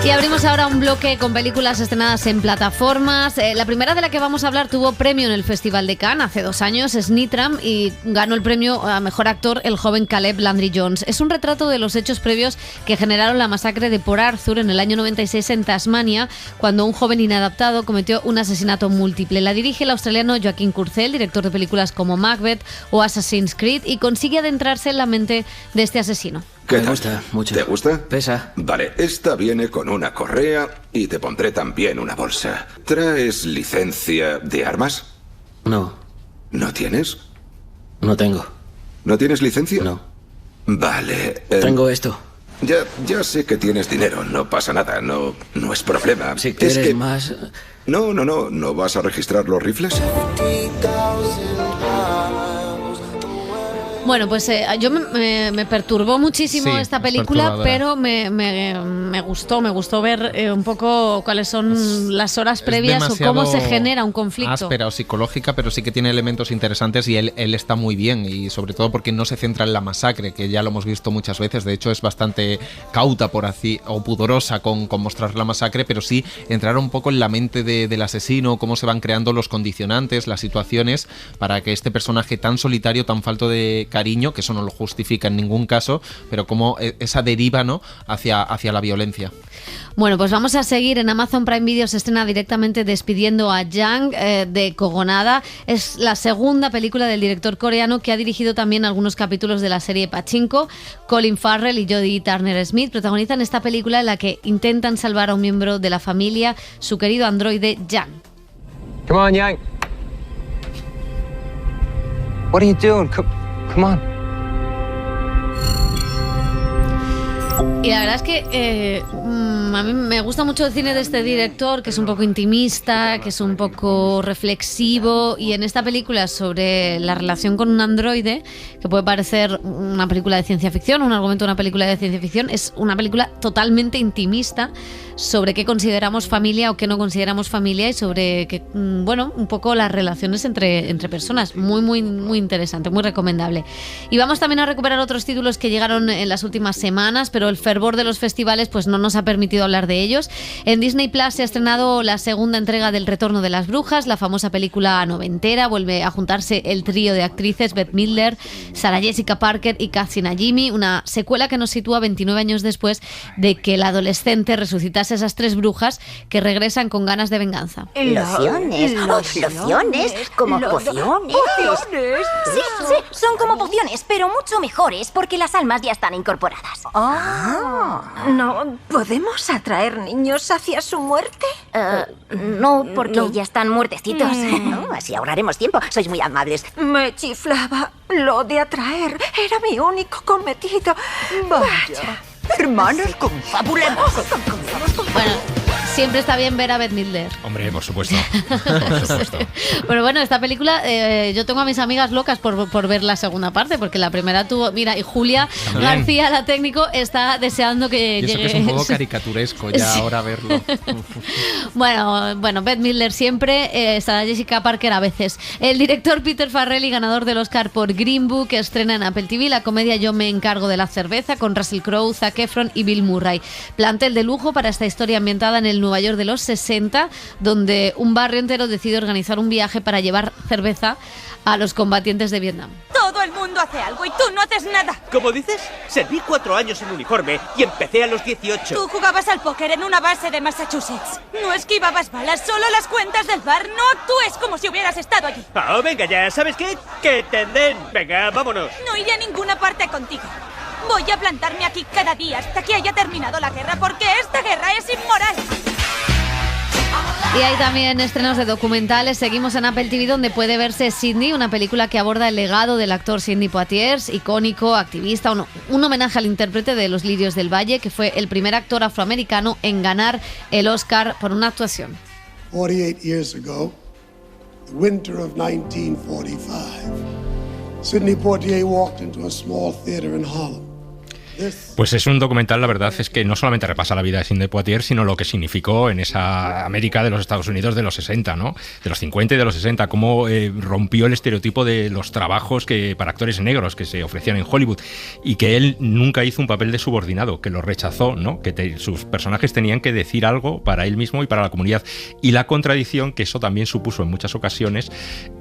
Y abrimos ahora un bloque con películas estrenadas en plataformas. La primera de la que vamos a hablar tuvo premio en el Festival de Cannes hace 2 años, es Nitram, y ganó el premio a Mejor Actor el joven Caleb Landry Jones. Es un retrato de los hechos previos que generaron la masacre de Port Arthur en el año 96 en Tasmania, cuando un joven inadaptado cometió un asesinato múltiple. La dirige el australiano Joaquín Curcel, director de películas como Macbeth o Assassin's Creed, y consigue adentrarse en la mente de este asesino. Me gusta mucho. ¿Te gusta? Pesa. Vale, esta viene con una correa y te pondré también una bolsa. ¿Traes licencia de armas? No. ¿No tienes? No tengo. ¿No tienes licencia? No. Vale. Tengo esto. Ya sé que tienes dinero, no pasa nada, no es problema. Si quieres más... ¿No vas a registrar los rifles? Bueno, pues yo me perturbó muchísimo esta película, pero me gustó ver un poco cuáles son las horas previas o cómo se genera un conflicto. Áspera o psicológica, pero sí que tiene elementos interesantes y él está muy bien, y sobre todo porque no se centra en la masacre, que ya lo hemos visto muchas veces. De hecho, es bastante cauta por así, o pudorosa con mostrar la masacre, pero sí entrar un poco en la mente del asesino, cómo se van creando los condicionantes, las situaciones, para que este personaje tan solitario, tan falto de cariño, que eso no lo justifica en ningún caso, pero como esa deriva, ¿no?, hacia la violencia. Bueno, pues vamos a seguir. En Amazon Prime Video se estrena directamente Despidiendo a Yang, de Kogonada. Es la segunda película del director coreano, que ha dirigido también algunos capítulos de la serie Pachinko. Colin Farrell y Jodie Turner-Smith protagonizan esta película en la que intentan salvar a un miembro de la familia, su querido androide Yang. Come on, Yang. What are you doing? Come on. Y la verdad es que a mí me gusta mucho el cine de este director, que es un poco intimista, que es un poco reflexivo, y en esta película sobre la relación con un androide, que puede parecer una película de ciencia ficción, un argumento de una película de ciencia ficción, es una película totalmente intimista sobre qué consideramos familia o qué no consideramos familia, y sobre que, bueno, un poco las relaciones entre personas. Muy interesante, muy recomendable. Y vamos también a recuperar otros títulos que llegaron en las últimas semanas, pero el fervor de los festivales pues no nos ha permitido hablar de ellos. En Disney Plus se ha estrenado la segunda entrega del Retorno de las Brujas, la famosa película noventera. Vuelve a juntarse el trío de actrices Bette Midler, Sarah Jessica Parker y Kathy Najimy, una secuela que nos sitúa 29 años después de que la adolescente resucitase a esas 3 brujas que regresan con ganas de venganza. Lociones, como pociones. ¿Pociones? Sí, son como pociones, pero mucho mejores porque las almas ya están incorporadas. ¿No podemos atraer niños hacia su muerte? No, porque ya están muertecitos. No, así ahorraremos tiempo. Sois muy amables. Me chiflaba lo de atraer. Era mi único cometido. Vaya. Hermanos, confabulemos. Bueno, Siempre está bien ver a Bette Midler. Hombre, por supuesto. Por supuesto. Pero bueno, esta película, yo tengo a mis amigas locas por ver la segunda parte, porque la primera tuvo... Mira, y Julia También. García, la técnico, está deseando que Y eso llegue... que es un poco caricaturesco ya Sí. ahora verlo. Bueno, Bette Midler siempre, estará Jessica Parker a veces. El director Peter Farrelly, ganador del Oscar por Green Book, estrena en Apple TV la comedia Yo me encargo de la cerveza, con Russell Crowe, Zac Efron y Bill Murray. Plantel de lujo para esta historia ambientada en el Nueva York de los 60, donde un barrio entero decide organizar un viaje para llevar cerveza a los combatientes de Vietnam. Todo el mundo hace algo y tú no haces nada. ¿Cómo dices? Serví 4 años en uniforme y empecé a los 18. Tú jugabas al póker en una base de Massachusetts. No esquivabas balas, solo las cuentas del bar. No actúes como si hubieras estado allí. Oh, venga ya, ¿sabes qué? Que te den. Venga, vámonos. No iré a ninguna parte contigo. Voy a plantarme aquí cada día hasta que haya terminado la guerra, porque esta guerra es inmoral. Y hay también estrenos de documentales. Seguimos en Apple TV, donde puede verse Sidney, una película que aborda el legado del actor Sidney Poitier, icónico, activista, un homenaje al intérprete de Los Lirios del Valle, que fue el primer actor afroamericano en ganar el Oscar por una actuación. 48 years ago, the winter of 1945, Sidney Poitier walked into a small theater in Harlem. Pues es un documental, la verdad es que no solamente repasa la vida de Sidney Poitier, sino lo que significó en esa América de los Estados Unidos de los 60, ¿no? De los 50 y de los 60, cómo rompió el estereotipo de los trabajos para actores negros que se ofrecían en Hollywood, y que él nunca hizo un papel de subordinado, que lo rechazó, ¿no? Que sus personajes tenían que decir algo para él mismo y para la comunidad, y la contradicción que eso también supuso en muchas ocasiones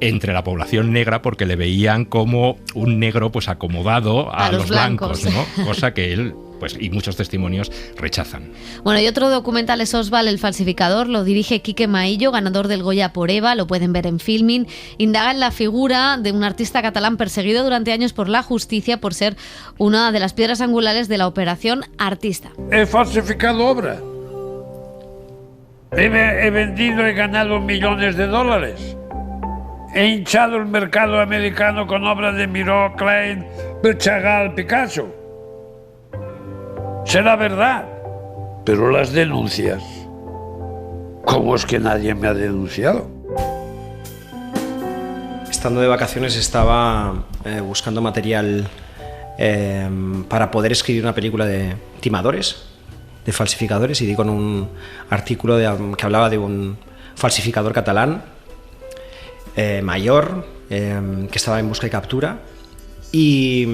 entre la población negra, porque le veían como un negro pues acomodado a los blancos, ¿no? Cosa que él, pues, y muchos testimonios rechazan. Bueno, y otro documental es Oswald el falsificador, lo dirige Quique Maillo, ganador del Goya por Eva, lo pueden ver en Filmin. Indaga en la figura de un artista catalán perseguido durante años por la justicia por ser una de las piedras angulares de la operación Artista. He falsificado obra. He vendido, he ganado millones de dólares. He hinchado el mercado americano con obras de Miró, Klein, Chagall, Picasso. Será verdad, pero las denuncias, ¿cómo es que nadie me ha denunciado? Estando de vacaciones estaba buscando material para poder escribir una película de timadores, de falsificadores, y di con un artículo que hablaba de un falsificador catalán mayor que estaba en busca y captura, y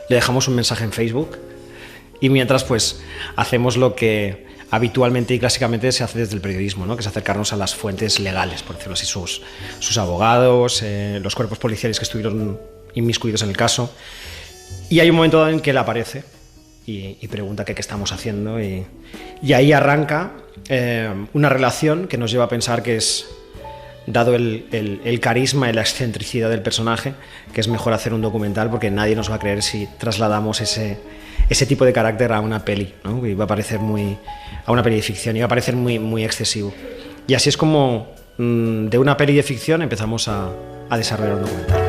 le dejamos un mensaje en Facebook. Y mientras, pues, hacemos lo que habitualmente y clásicamente se hace desde el periodismo, ¿no? Que es acercarnos a las fuentes legales, por decirlo así, sus abogados, los cuerpos policiales que estuvieron inmiscuidos en el caso. Y hay un momento dado en que él aparece y pregunta qué estamos haciendo, y ahí arranca una relación que nos lleva a pensar que es, dado el carisma y la excentricidad del personaje, que es mejor hacer un documental, porque nadie nos va a creer si trasladamos ese tipo de carácter a una peli, ¿no? Y va a parecer a una peli de ficción, y va a parecer muy excesivo. Y así es como de una peli de ficción empezamos a desarrollar un documental.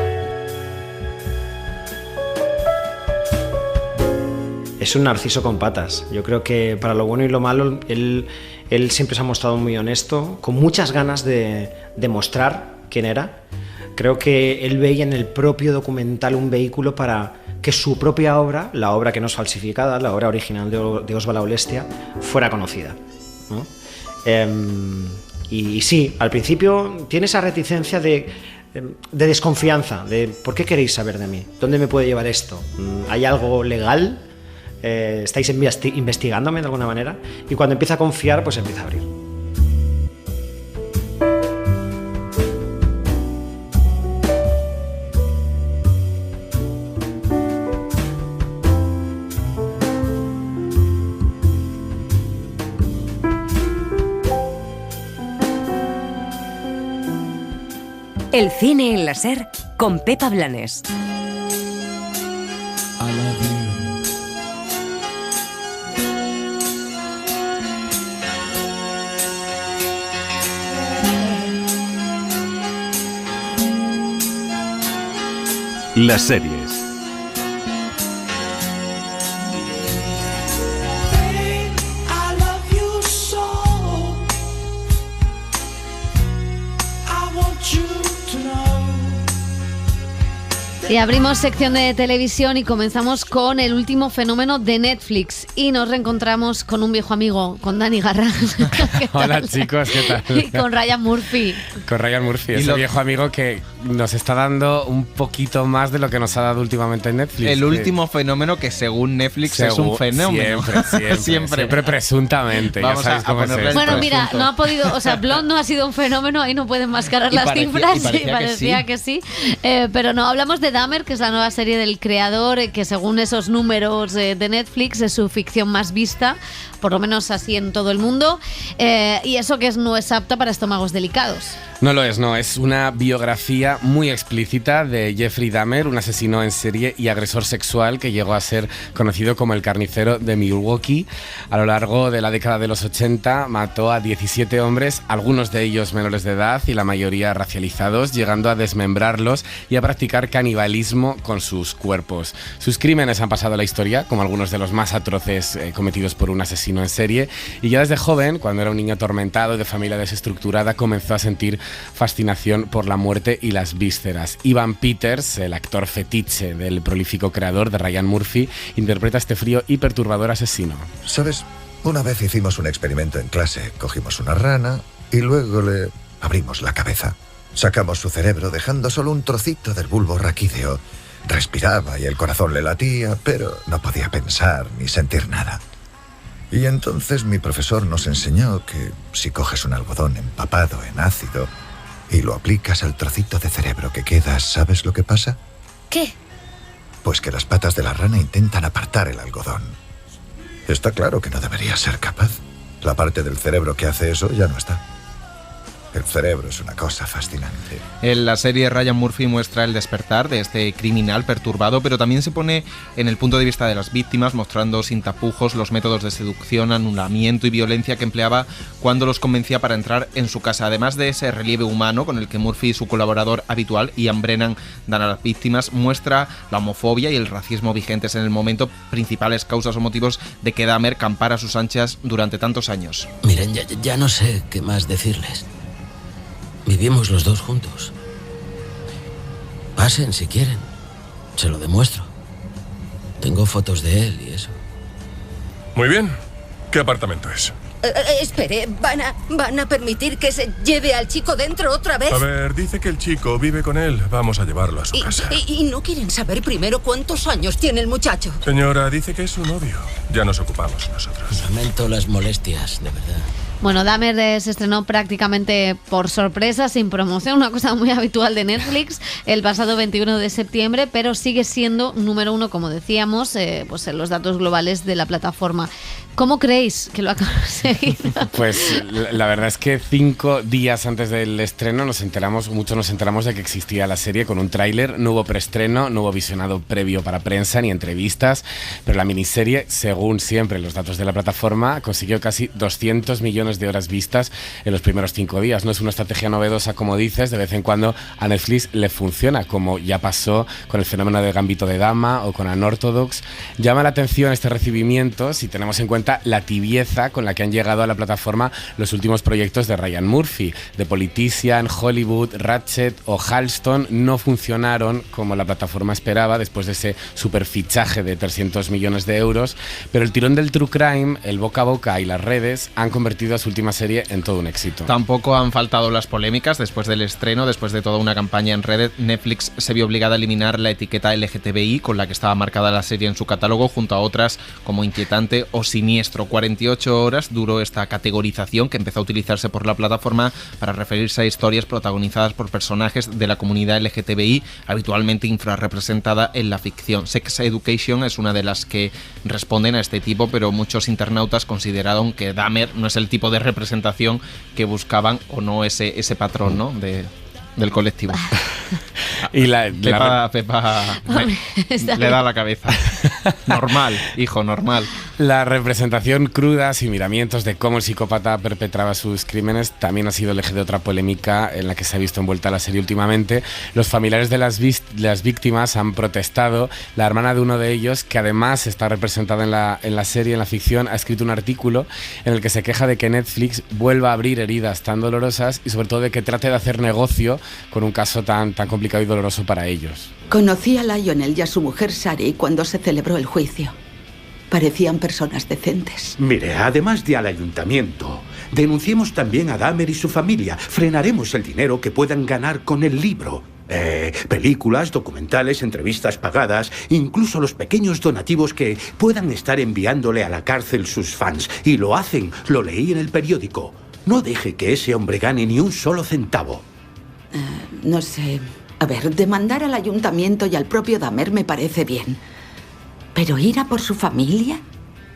Es un narciso con patas. Yo creo que para lo bueno y lo malo, él siempre se ha mostrado muy honesto, con muchas ganas de demostrar quién era. Creo que él veía en el propio documental un vehículo para que su propia obra, la obra que no es falsificada, la obra original de Oswald Aulestia, fuera conocida, ¿no? Y sí, al principio tiene esa reticencia de desconfianza, de ¿por qué queréis saber de mí? ¿Dónde me puede llevar esto? ¿Hay algo legal? ¿Estáis investigándome de alguna manera? Y cuando empieza a confiar, pues empieza a abrir. El cine en la SER con Pepa Blanes. Las series. Y abrimos sección de televisión y comenzamos con el último fenómeno de Netflix. Y nos reencontramos con un viejo amigo, con Dani Garrán. Hola chicos, ¿qué tal? Y con Ryan Murphy. Con Ryan Murphy, ese viejo amigo que nos está dando un poquito más de lo que nos ha dado últimamente en Netflix. El último fenómeno que según Netflix es un fenómeno. Siempre presuntamente. Vamos ya sabéis cómo es esto. Bueno, mira, no ha podido, o sea, Blonde no ha sido un fenómeno, ahí no pueden mascarar las cifras. Y parecía que sí. Pero no, hablamos de Dahmer, que es la nueva serie del creador, que según esos números de Netflix es su ficción más vista, por lo menos así en todo el mundo, y eso que no es apta para estómagos delicados. No lo es, no. Es una biografía muy explícita de Jeffrey Dahmer, un asesino en serie y agresor sexual que llegó a ser conocido como el carnicero de Milwaukee. A lo largo de la década de los 80 mató a 17 hombres, algunos de ellos menores de edad y la mayoría racializados, llegando a desmembrarlos y a practicar canibalismo con sus cuerpos. Sus crímenes han pasado a la historia como algunos de los más atroces cometidos por un asesino en serie, y ya desde joven, cuando era un niño atormentado de familia desestructurada, comenzó a sentir fascinación por la muerte y las vísceras. Evan Peters, el actor fetiche del prolífico creador de Ryan Murphy, interpreta este frío y perturbador asesino. ¿Sabes? Una vez hicimos un experimento en clase. Cogimos una rana y luego le abrimos la cabeza. Sacamos su cerebro dejando solo un trocito del bulbo raquídeo. Respiraba y el corazón le latía, pero no podía pensar ni sentir nada. Y entonces mi profesor nos enseñó que si coges un algodón empapado en ácido y lo aplicas al trocito de cerebro que queda, ¿sabes lo que pasa? ¿Qué? Pues que las patas de la rana intentan apartar el algodón. Está claro que no debería ser capaz. La parte del cerebro que hace eso ya no está. El cerebro es una cosa fascinante. En la serie Ryan Murphy muestra el despertar de este criminal perturbado, pero también se pone en el punto de vista de las víctimas, mostrando sin tapujos los métodos de seducción, anulamiento y violencia que empleaba cuando los convencía para entrar en su casa. Además de ese relieve humano con el que Murphy y su colaborador habitual, Ian Brennan, dan a las víctimas, muestra la homofobia y el racismo vigentes en el momento, principales causas o motivos de que Dahmer campara a sus anchas durante tantos años. Miren, ya no sé qué más decirles. Vivimos los dos juntos. Pasen si quieren. Se lo demuestro. Tengo fotos de él y eso. Muy bien. ¿Qué apartamento es? Espere, ¿van a permitir que se lleve al chico dentro otra vez? A ver, dice que el chico vive con él. Vamos a llevarlo a su casa. ¿Y no quieren saber primero cuántos años tiene el muchacho? Señora, dice que es su novio. Ya nos ocupamos nosotros. Lamento las molestias, de verdad. Bueno, Dahmer se estrenó prácticamente por sorpresa, sin promoción, una cosa muy habitual de Netflix, el pasado 21 de septiembre, pero sigue siendo número 1, como decíamos, pues en los datos globales de la plataforma. ¿Cómo creéis que lo ha conseguido? Pues la verdad es que 5 días antes del estreno nos enteramos de que existía la serie con un tráiler. No hubo preestreno, no hubo visionado previo para prensa ni entrevistas, pero la miniserie, según siempre los datos de la plataforma, consiguió casi 200 millones de horas vistas en los primeros 5 días. No es una estrategia novedosa, como dices, de vez en cuando a Netflix le funciona, como ya pasó con el fenómeno de Gambito de Dama o con Unorthodox. Llama la atención este recibimiento si tenemos en cuenta la tibieza con la que han llegado a la plataforma los últimos proyectos de Ryan Murphy. The Politician, Hollywood, Ratchet o Halston no funcionaron como la plataforma esperaba después de ese superfichaje de 300 millones de euros, pero el tirón del true crime, el boca a boca y las redes han convertido a su última serie en todo un éxito. Tampoco han faltado las polémicas. Después del estreno, después de toda una campaña en Reddit, Netflix se vio obligada a eliminar la etiqueta LGTBI con la que estaba marcada la serie en su catálogo, junto a otras como inquietante o siniestro. 48 horas duró esta categorización, que empezó a utilizarse por la plataforma para referirse a historias protagonizadas por personajes de la comunidad LGTBI, habitualmente infrarrepresentada en la ficción. Sex Education es una de las que responden a este tipo, pero muchos internautas consideraron que Dahmer no es el tipo de representación que buscaban, o no ese patrón, ¿no?, del colectivo. Y Pepa le da la cabeza. Normal, hijo, normal. La representación cruda, sin miramientos de cómo el psicópata perpetraba sus crímenes, también ha sido el eje de otra polémica en la que se ha visto envuelta la serie últimamente. Los familiares de las víctimas han protestado. La hermana de uno de ellos, que además está representada en la serie, en la ficción, ha escrito un artículo en el que se queja de que Netflix vuelva a abrir heridas tan dolorosas y sobre todo de que trate de hacer negocio con un caso tan complicado y doloroso para ellos. Conocí a Lionel y a su mujer Sari cuando se celebró el juicio. Parecían personas decentes. Mire, además de al ayuntamiento, denunciemos también a Dahmer y su familia. Frenaremos el dinero que puedan ganar con el libro. Películas, documentales, entrevistas pagadas, incluso los pequeños donativos que puedan estar enviándole a la cárcel sus fans. Y lo hacen, lo leí en el periódico. No deje que ese hombre gane ni un solo centavo. No sé. A ver, demandar al ayuntamiento y al propio Dahmer me parece bien. Pero ir a por su familia,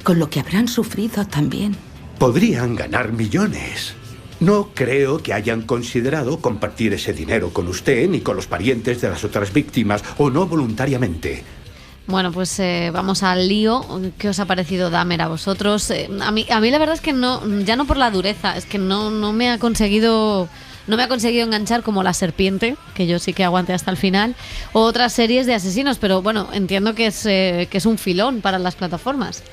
con lo que habrán sufrido también. Podrían ganar millones. No creo que hayan considerado compartir ese dinero con usted ni con los parientes de las otras víctimas, o no voluntariamente. Bueno, pues vamos al lío. ¿Qué os ha parecido Dahmer a vosotros? A mí la verdad es que no, ya no por la dureza, es que no me ha conseguido... No me ha conseguido enganchar como La Serpiente, que yo sí que aguanté hasta el final, o otras series de asesinos, pero bueno, entiendo que es un filón para las plataformas.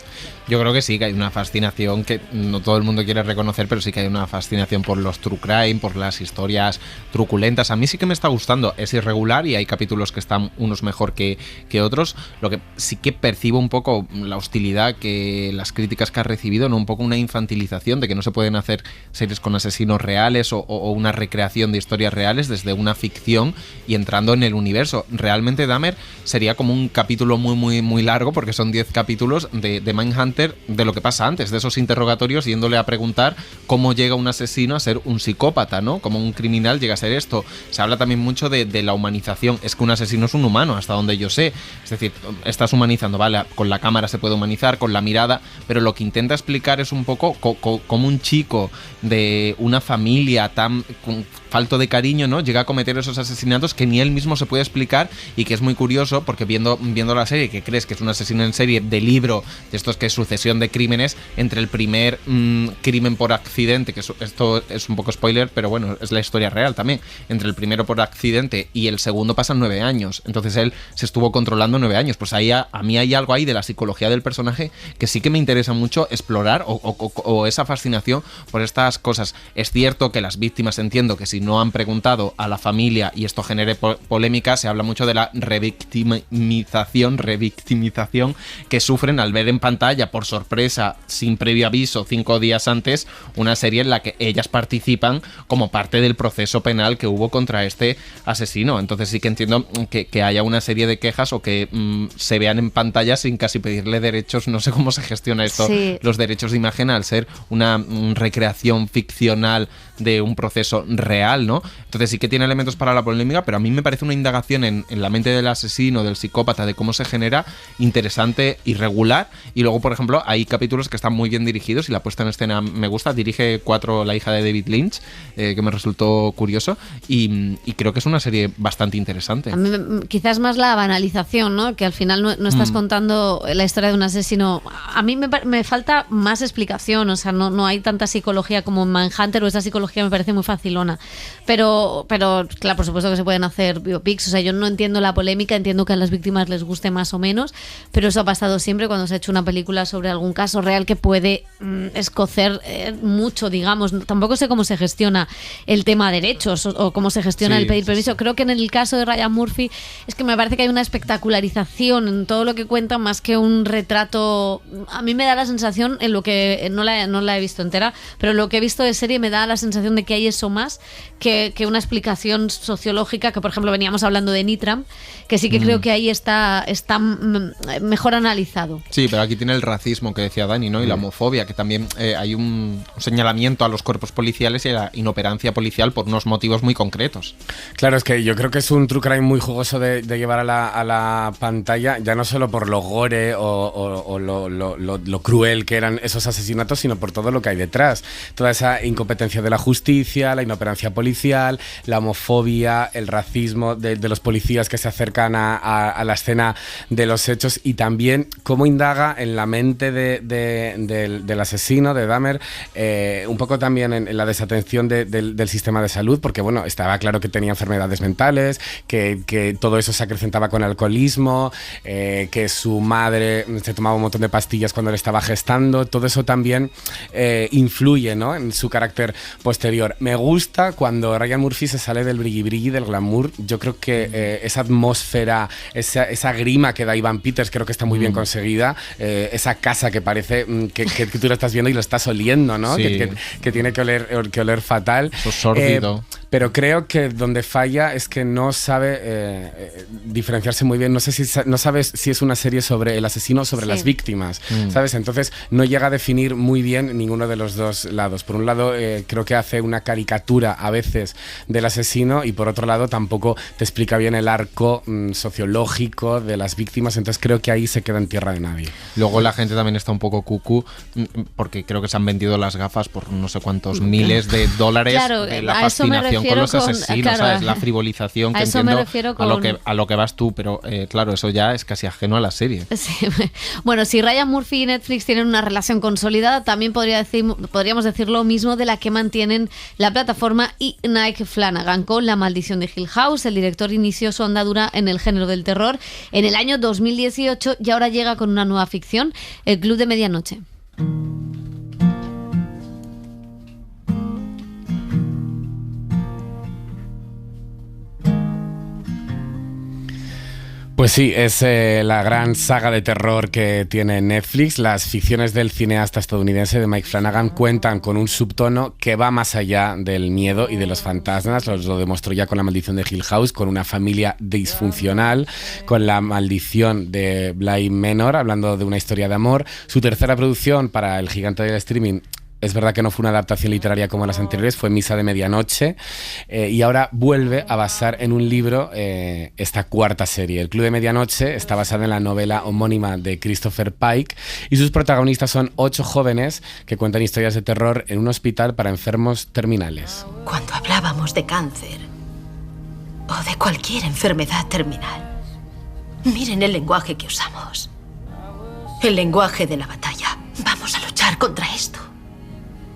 Yo creo que sí, que hay una fascinación que no todo el mundo quiere reconocer, pero sí que hay una fascinación por los true crime, por las historias truculentas. A mí sí que me está gustando, es irregular y hay capítulos que están unos mejor que otros. Lo que sí que percibo un poco la hostilidad, que las críticas que ha recibido, ¿no? Un poco una infantilización de que no se pueden hacer series con asesinos reales o una recreación de historias reales desde una ficción y entrando en el universo. Realmente Dahmer sería como un capítulo muy largo, porque son 10 capítulos de Mindhunter, de lo que pasa antes, de esos interrogatorios, yéndole a preguntar cómo llega un asesino a ser un psicópata, ¿no? Cómo un criminal llega a ser esto. Se habla también mucho de la humanización. Es que un asesino es un humano, hasta donde yo sé. Es decir, estás humanizando, vale, con la cámara se puede humanizar, con la mirada, pero lo que intenta explicar es un poco cómo un chico de una familia tan falto de cariño, ¿no? Llega a cometer esos asesinatos que ni él mismo se puede explicar, y que es muy curioso porque viendo la serie, que crees que es un asesino en serie de libro, de estos que es sucesión de crímenes, entre el primer crimen por accidente, que esto es un poco spoiler, pero bueno, es la historia real también, entre el primero por accidente y el segundo pasan 9 años, entonces él se estuvo controlando 9 años, pues ahí a mí hay algo ahí de la psicología del personaje que sí que me interesa mucho explorar, o esa fascinación por estas cosas. Es cierto que las víctimas, entiendo que si no han preguntado a la familia y esto genere polémica, se habla mucho de la revictimización que sufren al ver en pantalla por sorpresa, sin previo aviso, 5 días antes, una serie en la que ellas participan como parte del proceso penal que hubo contra este asesino. Entonces sí que entiendo que haya una serie de quejas o que se vean en pantalla sin casi pedirle derechos. No sé cómo se gestiona esto, sí. Los derechos de imagen, al ser una recreación ficcional de un proceso real, ¿no? Entonces sí que tiene elementos para la polémica, pero a mí me parece una indagación en la mente del asesino, del psicópata, de cómo se genera, interesante y regular. Y luego, por ejemplo, hay capítulos que están muy bien dirigidos y la puesta en escena me gusta. Dirige 4 la hija de David Lynch, que me resultó curioso, y creo que es una serie bastante interesante. A mí, quizás más la banalización, ¿no? Que al final no estás contando la historia de un asesino. A mí me falta más explicación, o sea, no hay tanta psicología como en Mindhunter, o esa psicología me parece muy facilona. Pero claro, por supuesto que se pueden hacer biopics, o sea, yo no entiendo la polémica, entiendo que a las víctimas les guste más o menos, pero eso ha pasado siempre cuando se ha hecho una película sobre algún caso real que puede escocer mucho, digamos. Tampoco sé cómo se gestiona el tema de derechos o cómo se gestiona el pedir permiso. Creo que en el caso de Ryan Murphy es que me parece que hay una espectacularización en todo lo que cuenta más que un retrato. A mí me da la sensación, en lo que no la he visto entera, pero lo que he visto de serie me da la sensación de que hay eso más que una explicación sociológica, que por ejemplo veníamos hablando de Nitram, que sí que creo que ahí está mejor analizado. Sí, pero aquí tiene el racismo que decía Dani, ¿no? Y la homofobia, que también hay un señalamiento a los cuerpos policiales y a la inoperancia policial por unos motivos muy concretos. Claro, es que yo creo que es un true crime muy jugoso de llevar a la pantalla, ya no solo por lo gore o lo cruel que eran esos asesinatos, sino por todo lo que hay detrás. Toda esa incompetencia de la justicia, la inoperancia policial, la homofobia, el racismo de los policías que se acercan a la escena de los hechos, y también cómo indaga en la mente del asesino, de Dahmer, un poco también en la desatención del sistema de salud, porque bueno, estaba claro que tenía enfermedades mentales, que todo eso se acrecentaba con alcoholismo, que su madre se tomaba un montón de pastillas cuando le estaba gestando. Todo eso también influye, ¿no?, en su carácter posterior. Me gusta cuando Ryan Murphy se sale del brilli-brilli, del glamour. Yo creo que esa atmósfera, esa grima que da Ivan Peters, creo que está muy bien conseguida. Esa casa que parece que tú lo estás viendo y lo estás oliendo, ¿no? Sí. Que tiene que oler fatal. Eso sórdido. Pero creo que donde falla es que no sabe diferenciarse muy bien. No sabes si es una serie sobre el asesino o sobre las víctimas, ¿sabes? Entonces no llega a definir muy bien ninguno de los dos lados. Por un lado, creo que hace una caricatura a veces del asesino, y por otro lado tampoco te explica bien el arco sociológico de las víctimas. Entonces creo que ahí se queda en tierra de nadie. Luego la gente también está un poco cucú, porque creo que se han vendido las gafas por no sé cuántos miles de dólares. Claro, de la a eso me fascinación con los refiero asesinos, claro, ¿sabes? La frivolización que a eso me entiendo refiero a lo que vas tú, pero claro, eso ya es casi ajeno a la serie. Sí. Bueno, si Ryan Murphy y Netflix tienen una relación consolidada, también podríamos decir lo mismo de la que mantienen la plataforma y Mike Flanagan con La maldición de Hill House. El director inició su andadura en el género del terror en el año 2018 y ahora llega con una nueva ficción, El Club de Medianoche. Pues sí, es la gran saga de terror que tiene Netflix. Las ficciones del cineasta estadounidense de Mike Flanagan cuentan con un subtono que va más allá del miedo y de los fantasmas. Lo demostró ya con La maldición de Hill House, con una familia disfuncional, con La maldición de Bly Manor, hablando de una historia de amor. Su tercera producción para el gigante del streaming, es verdad que no fue una adaptación literaria como las anteriores, fue Misa de Medianoche, y ahora vuelve a basar en un libro esta cuarta serie. El Club de Medianoche está basada en la novela homónima de Christopher Pike y sus protagonistas son 8 jóvenes que cuentan historias de terror en un hospital para enfermos terminales. Cuando hablábamos de cáncer o de cualquier enfermedad terminal, miren el lenguaje que usamos. El lenguaje de la batalla. Vamos a luchar contra esto.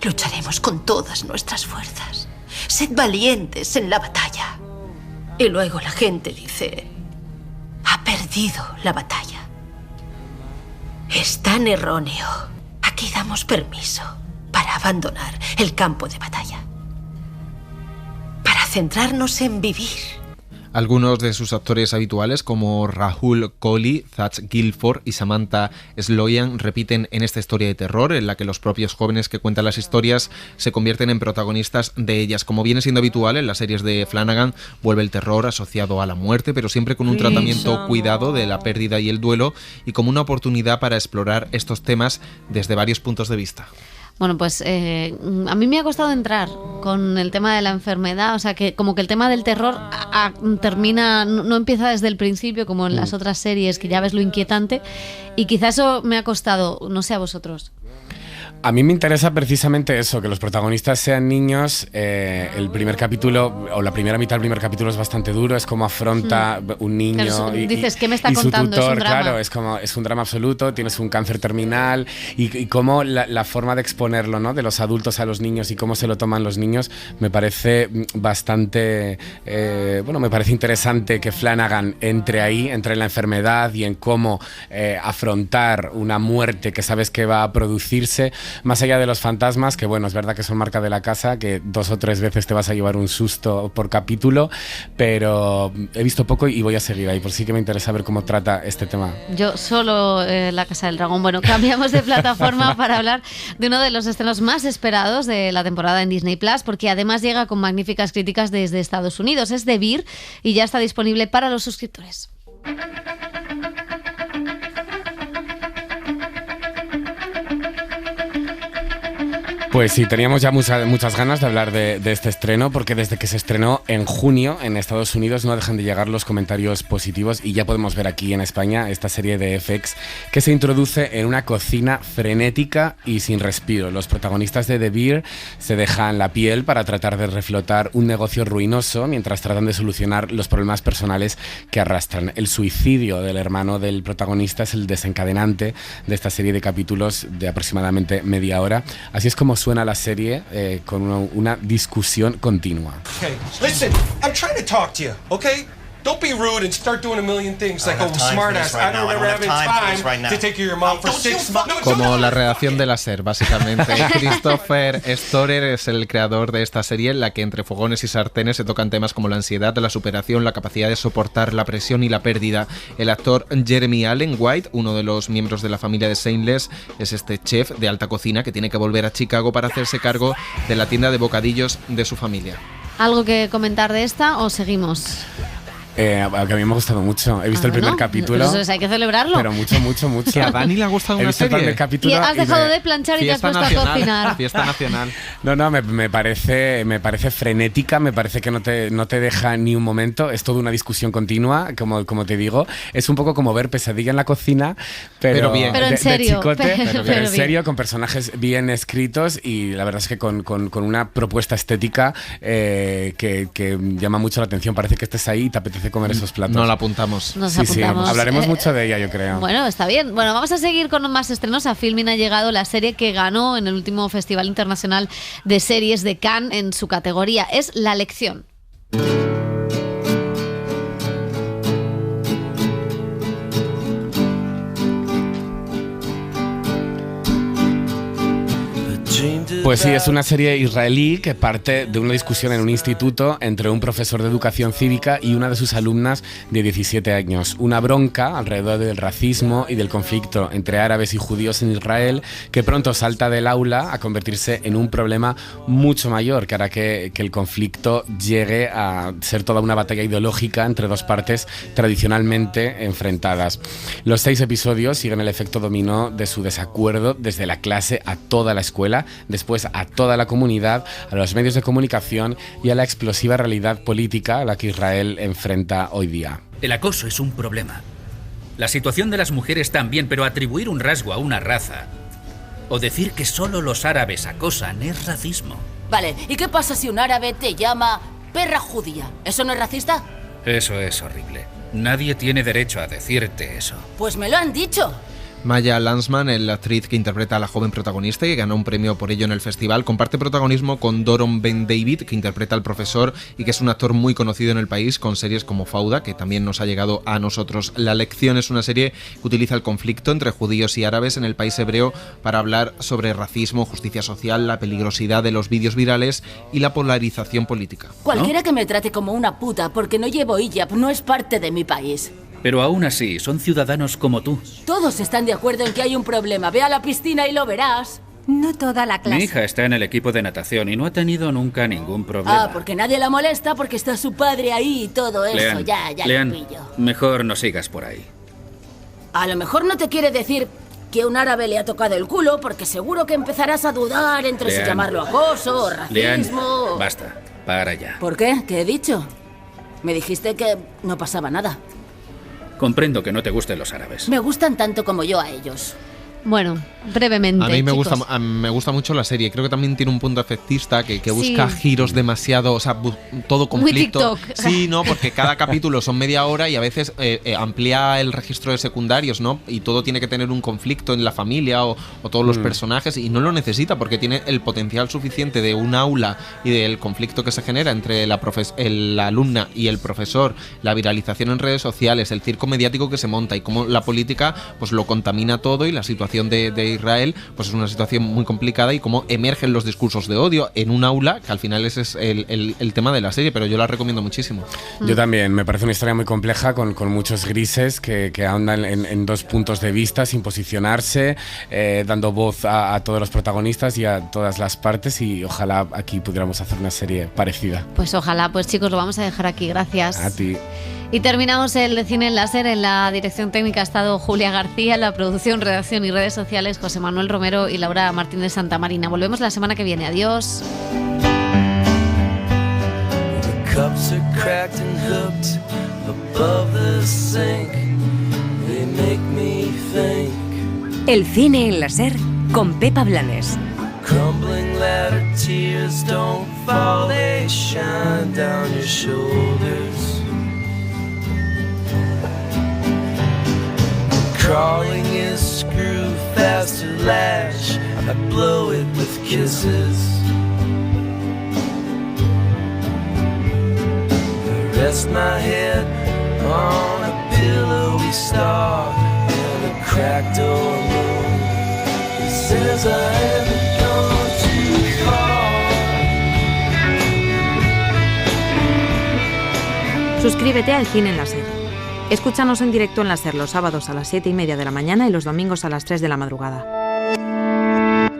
Lucharemos con todas nuestras fuerzas. Sed valientes en la batalla. Y luego la gente dice: ha perdido la batalla. Es tan erróneo. Aquí damos permiso para abandonar el campo de batalla, para centrarnos en vivir. Algunos de sus actores habituales, como Rahul Kohli, Zach Gilford y Samantha Sloyan, repiten en esta historia de terror, en la que los propios jóvenes que cuentan las historias se convierten en protagonistas de ellas. Como viene siendo habitual en las series de Flanagan, vuelve el terror asociado a la muerte, pero siempre con un tratamiento cuidado de la pérdida y el duelo, y como una oportunidad para explorar estos temas desde varios puntos de vista. Bueno, pues a mí me ha costado entrar con el tema de la enfermedad, o sea que como que el tema del terror termina, no empieza desde el principio como en las otras series, que ya ves lo inquietante, y quizá eso me ha costado, no sé a vosotros. A mí me interesa precisamente eso, que los protagonistas sean niños. El primer capítulo, o la primera mitad del primer capítulo, es bastante duro. Es como afronta un niño dices, ¿qué me está y su contando? tutor, es un drama. claro, es un drama absoluto. Tienes un cáncer terminal y cómo la forma de exponerlo, ¿no?, de los adultos a los niños y cómo se lo toman los niños, me parece bastante me parece interesante que Flanagan entre ahí, entre la enfermedad y en cómo afrontar una muerte que sabes que va a producirse. Más allá de los fantasmas, que bueno, es verdad que son marca de la casa, que 2 o 3 veces te vas a llevar un susto por capítulo, pero he visto poco y voy a seguir ahí, por sí que me interesa ver cómo trata este tema. Yo solo La Casa del Dragón. Bueno, cambiamos de plataforma para hablar de uno de los estrenos más esperados de la temporada en Disney Plus, porque además llega con magníficas críticas desde Estados Unidos. Es The Bear y ya está disponible para los suscriptores. Pues sí, teníamos ya muchas ganas de hablar de este estreno, porque desde que se estrenó en junio en Estados Unidos no dejan de llegar los comentarios positivos, y ya podemos ver aquí en España esta serie de FX que se introduce en una cocina frenética y sin respiro. Los protagonistas de The Bear se dejan la piel para tratar de reflotar un negocio ruinoso mientras tratan de solucionar los problemas personales que arrastran. El suicidio del hermano del protagonista es el desencadenante de esta serie de capítulos de aproximadamente media hora. Así es como suena la serie, con una discusión continua. Okay, listen, I'm trying to talk to you, okay? Don't be rude and start doing a million things like a smartass. I don't remember having time to take care of your mom for 6 months. Como la redacción de la SER, básicamente. Christopher Storer es el creador de esta serie, en la que entre fogones y sartenes se tocan temas como la ansiedad, la superación, la capacidad de soportar la presión y la pérdida. El actor Jeremy Allen White, uno de los miembros de la familia de Shameless, es este chef de alta cocina que tiene que volver a Chicago para hacerse cargo de la tienda de bocadillos de su familia. ¿Algo que comentar de esta o seguimos? Que a mí me ha gustado mucho. He visto el primer capítulo. Entonces hay que celebrarlo. Pero mucho. Que a Dani le ha gustado una serie. He visto el primer capítulo. Y has dejado de planchar y te has puesto a cocinar. Fiesta nacional. No, me parece frenética, me parece que no te deja ni un momento. Es toda una discusión continua, como te digo. Es un poco como ver Pesadilla en la cocina, pero bien. Pero en serio. De chicote, pero en serio, con personajes bien escritos, y la verdad es que con una propuesta estética que llama mucho la atención. Parece que estés ahí y te apetece comer esos platos. No la apuntamos. Nos apuntamos. Hablaremos mucho de ella, yo creo. Bueno, está bien. Bueno, vamos a seguir con más estrenos. A Filmin ha llegado la serie que ganó en el último Festival Internacional de Series de Cannes en su categoría. Es La Lección. Pues sí, es una serie israelí que parte de una discusión en un instituto entre un profesor de educación cívica y una de sus alumnas de 17 años. Una bronca alrededor del racismo y del conflicto entre árabes y judíos en Israel, que pronto salta del aula a convertirse en un problema mucho mayor, que hará que el conflicto llegue a ser toda una batalla ideológica entre dos partes tradicionalmente enfrentadas. Los 6 episodios siguen el efecto dominó de su desacuerdo desde la clase a toda la escuela, después a toda la comunidad, a los medios de comunicación y a la explosiva realidad política a la que Israel enfrenta hoy día. El acoso es un problema. La situación de las mujeres también, pero atribuir un rasgo a una raza o decir que solo los árabes acosan es racismo. Vale, ¿y qué pasa si un árabe te llama perra judía? ¿Eso no es racista? Eso es horrible. Nadie tiene derecho a decirte eso. Pues me lo han dicho. Maya Lansman, la actriz que interpreta a la joven protagonista y ganó un premio por ello en el festival, comparte protagonismo con Doron Ben David, que interpreta al profesor y que es un actor muy conocido en el país con series como Fauda, que también nos ha llegado a nosotros. La Lección es una serie que utiliza el conflicto entre judíos y árabes en el país hebreo para hablar sobre racismo, justicia social, la peligrosidad de los vídeos virales y la polarización política. Cualquiera que me trate como una puta porque no llevo hijab no es parte de mi país. Pero aún así, son ciudadanos como tú. Todos están de acuerdo en que hay un problema. Ve a la piscina y lo verás. No toda la clase. Mi hija está en el equipo de natación y no ha tenido nunca ningún problema. Porque nadie la molesta, porque está su padre ahí y todo eso. Leanne, Ya Leanne, lo pillo. mejor no sigas por ahí. A lo mejor no te quiere decir que un árabe le ha tocado el culo, porque seguro que empezarás a dudar entre si Leanne. llamarlo acoso o Leanne, racismo. basta. Para ya. ¿Por qué? ¿Qué he dicho? Me dijiste que no pasaba nada. Comprendo que no te gusten los árabes. Me gustan tanto como yo a ellos. Bueno, brevemente. A mí me chicos. gusta mucho la serie. Creo que también tiene un punto efectista que busca giros demasiado, o sea, todo conflicto. Muy TikTok. Sí, no, porque cada capítulo son media hora y a veces amplía el registro de secundarios, ¿no? Y todo tiene que tener un conflicto en la familia o todos los personajes, y no lo necesita porque tiene el potencial suficiente de un aula y del conflicto que se genera entre la alumna y el profesor, la viralización en redes sociales, el circo mediático que se monta y cómo la política pues lo contamina todo, y la situación de Israel pues es una situación muy complicada, y cómo emergen los discursos de odio en un aula, que al final ese es el tema de la serie, pero yo la recomiendo muchísimo. Yo también, me parece una historia muy compleja con muchos grises que ahondan en dos puntos de vista sin posicionarse, dando voz a todos los protagonistas y a todas las partes, y ojalá aquí pudiéramos hacer una serie parecida. Pues ojalá, pues chicos, lo vamos a dejar aquí, gracias. A ti. Y terminamos el Cine en la SER. En la dirección técnica ha estado Julia García, en la producción, redacción y redes redes sociales, José Manuel Romero y Laura Martín de Santamarina. Volvemos la semana que viene. Adiós. Cups are cracked and hooked above the sink. They make me think. El cine en la SER con Pepa Blanes. Crumbling ladder, tears don't fall, they shine down your shoulders. Crawling is screw fast to lash, I blow it with kisses. Rest my head on a pillowy star and a cracked old moon that says I haven't gone too far. Suscríbete al Cine en la SER. Escúchanos en directo en la SER los sábados a las 7:30 de la mañana y los domingos a las 3 de la madrugada.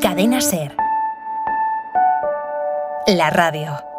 Cadena SER. La radio.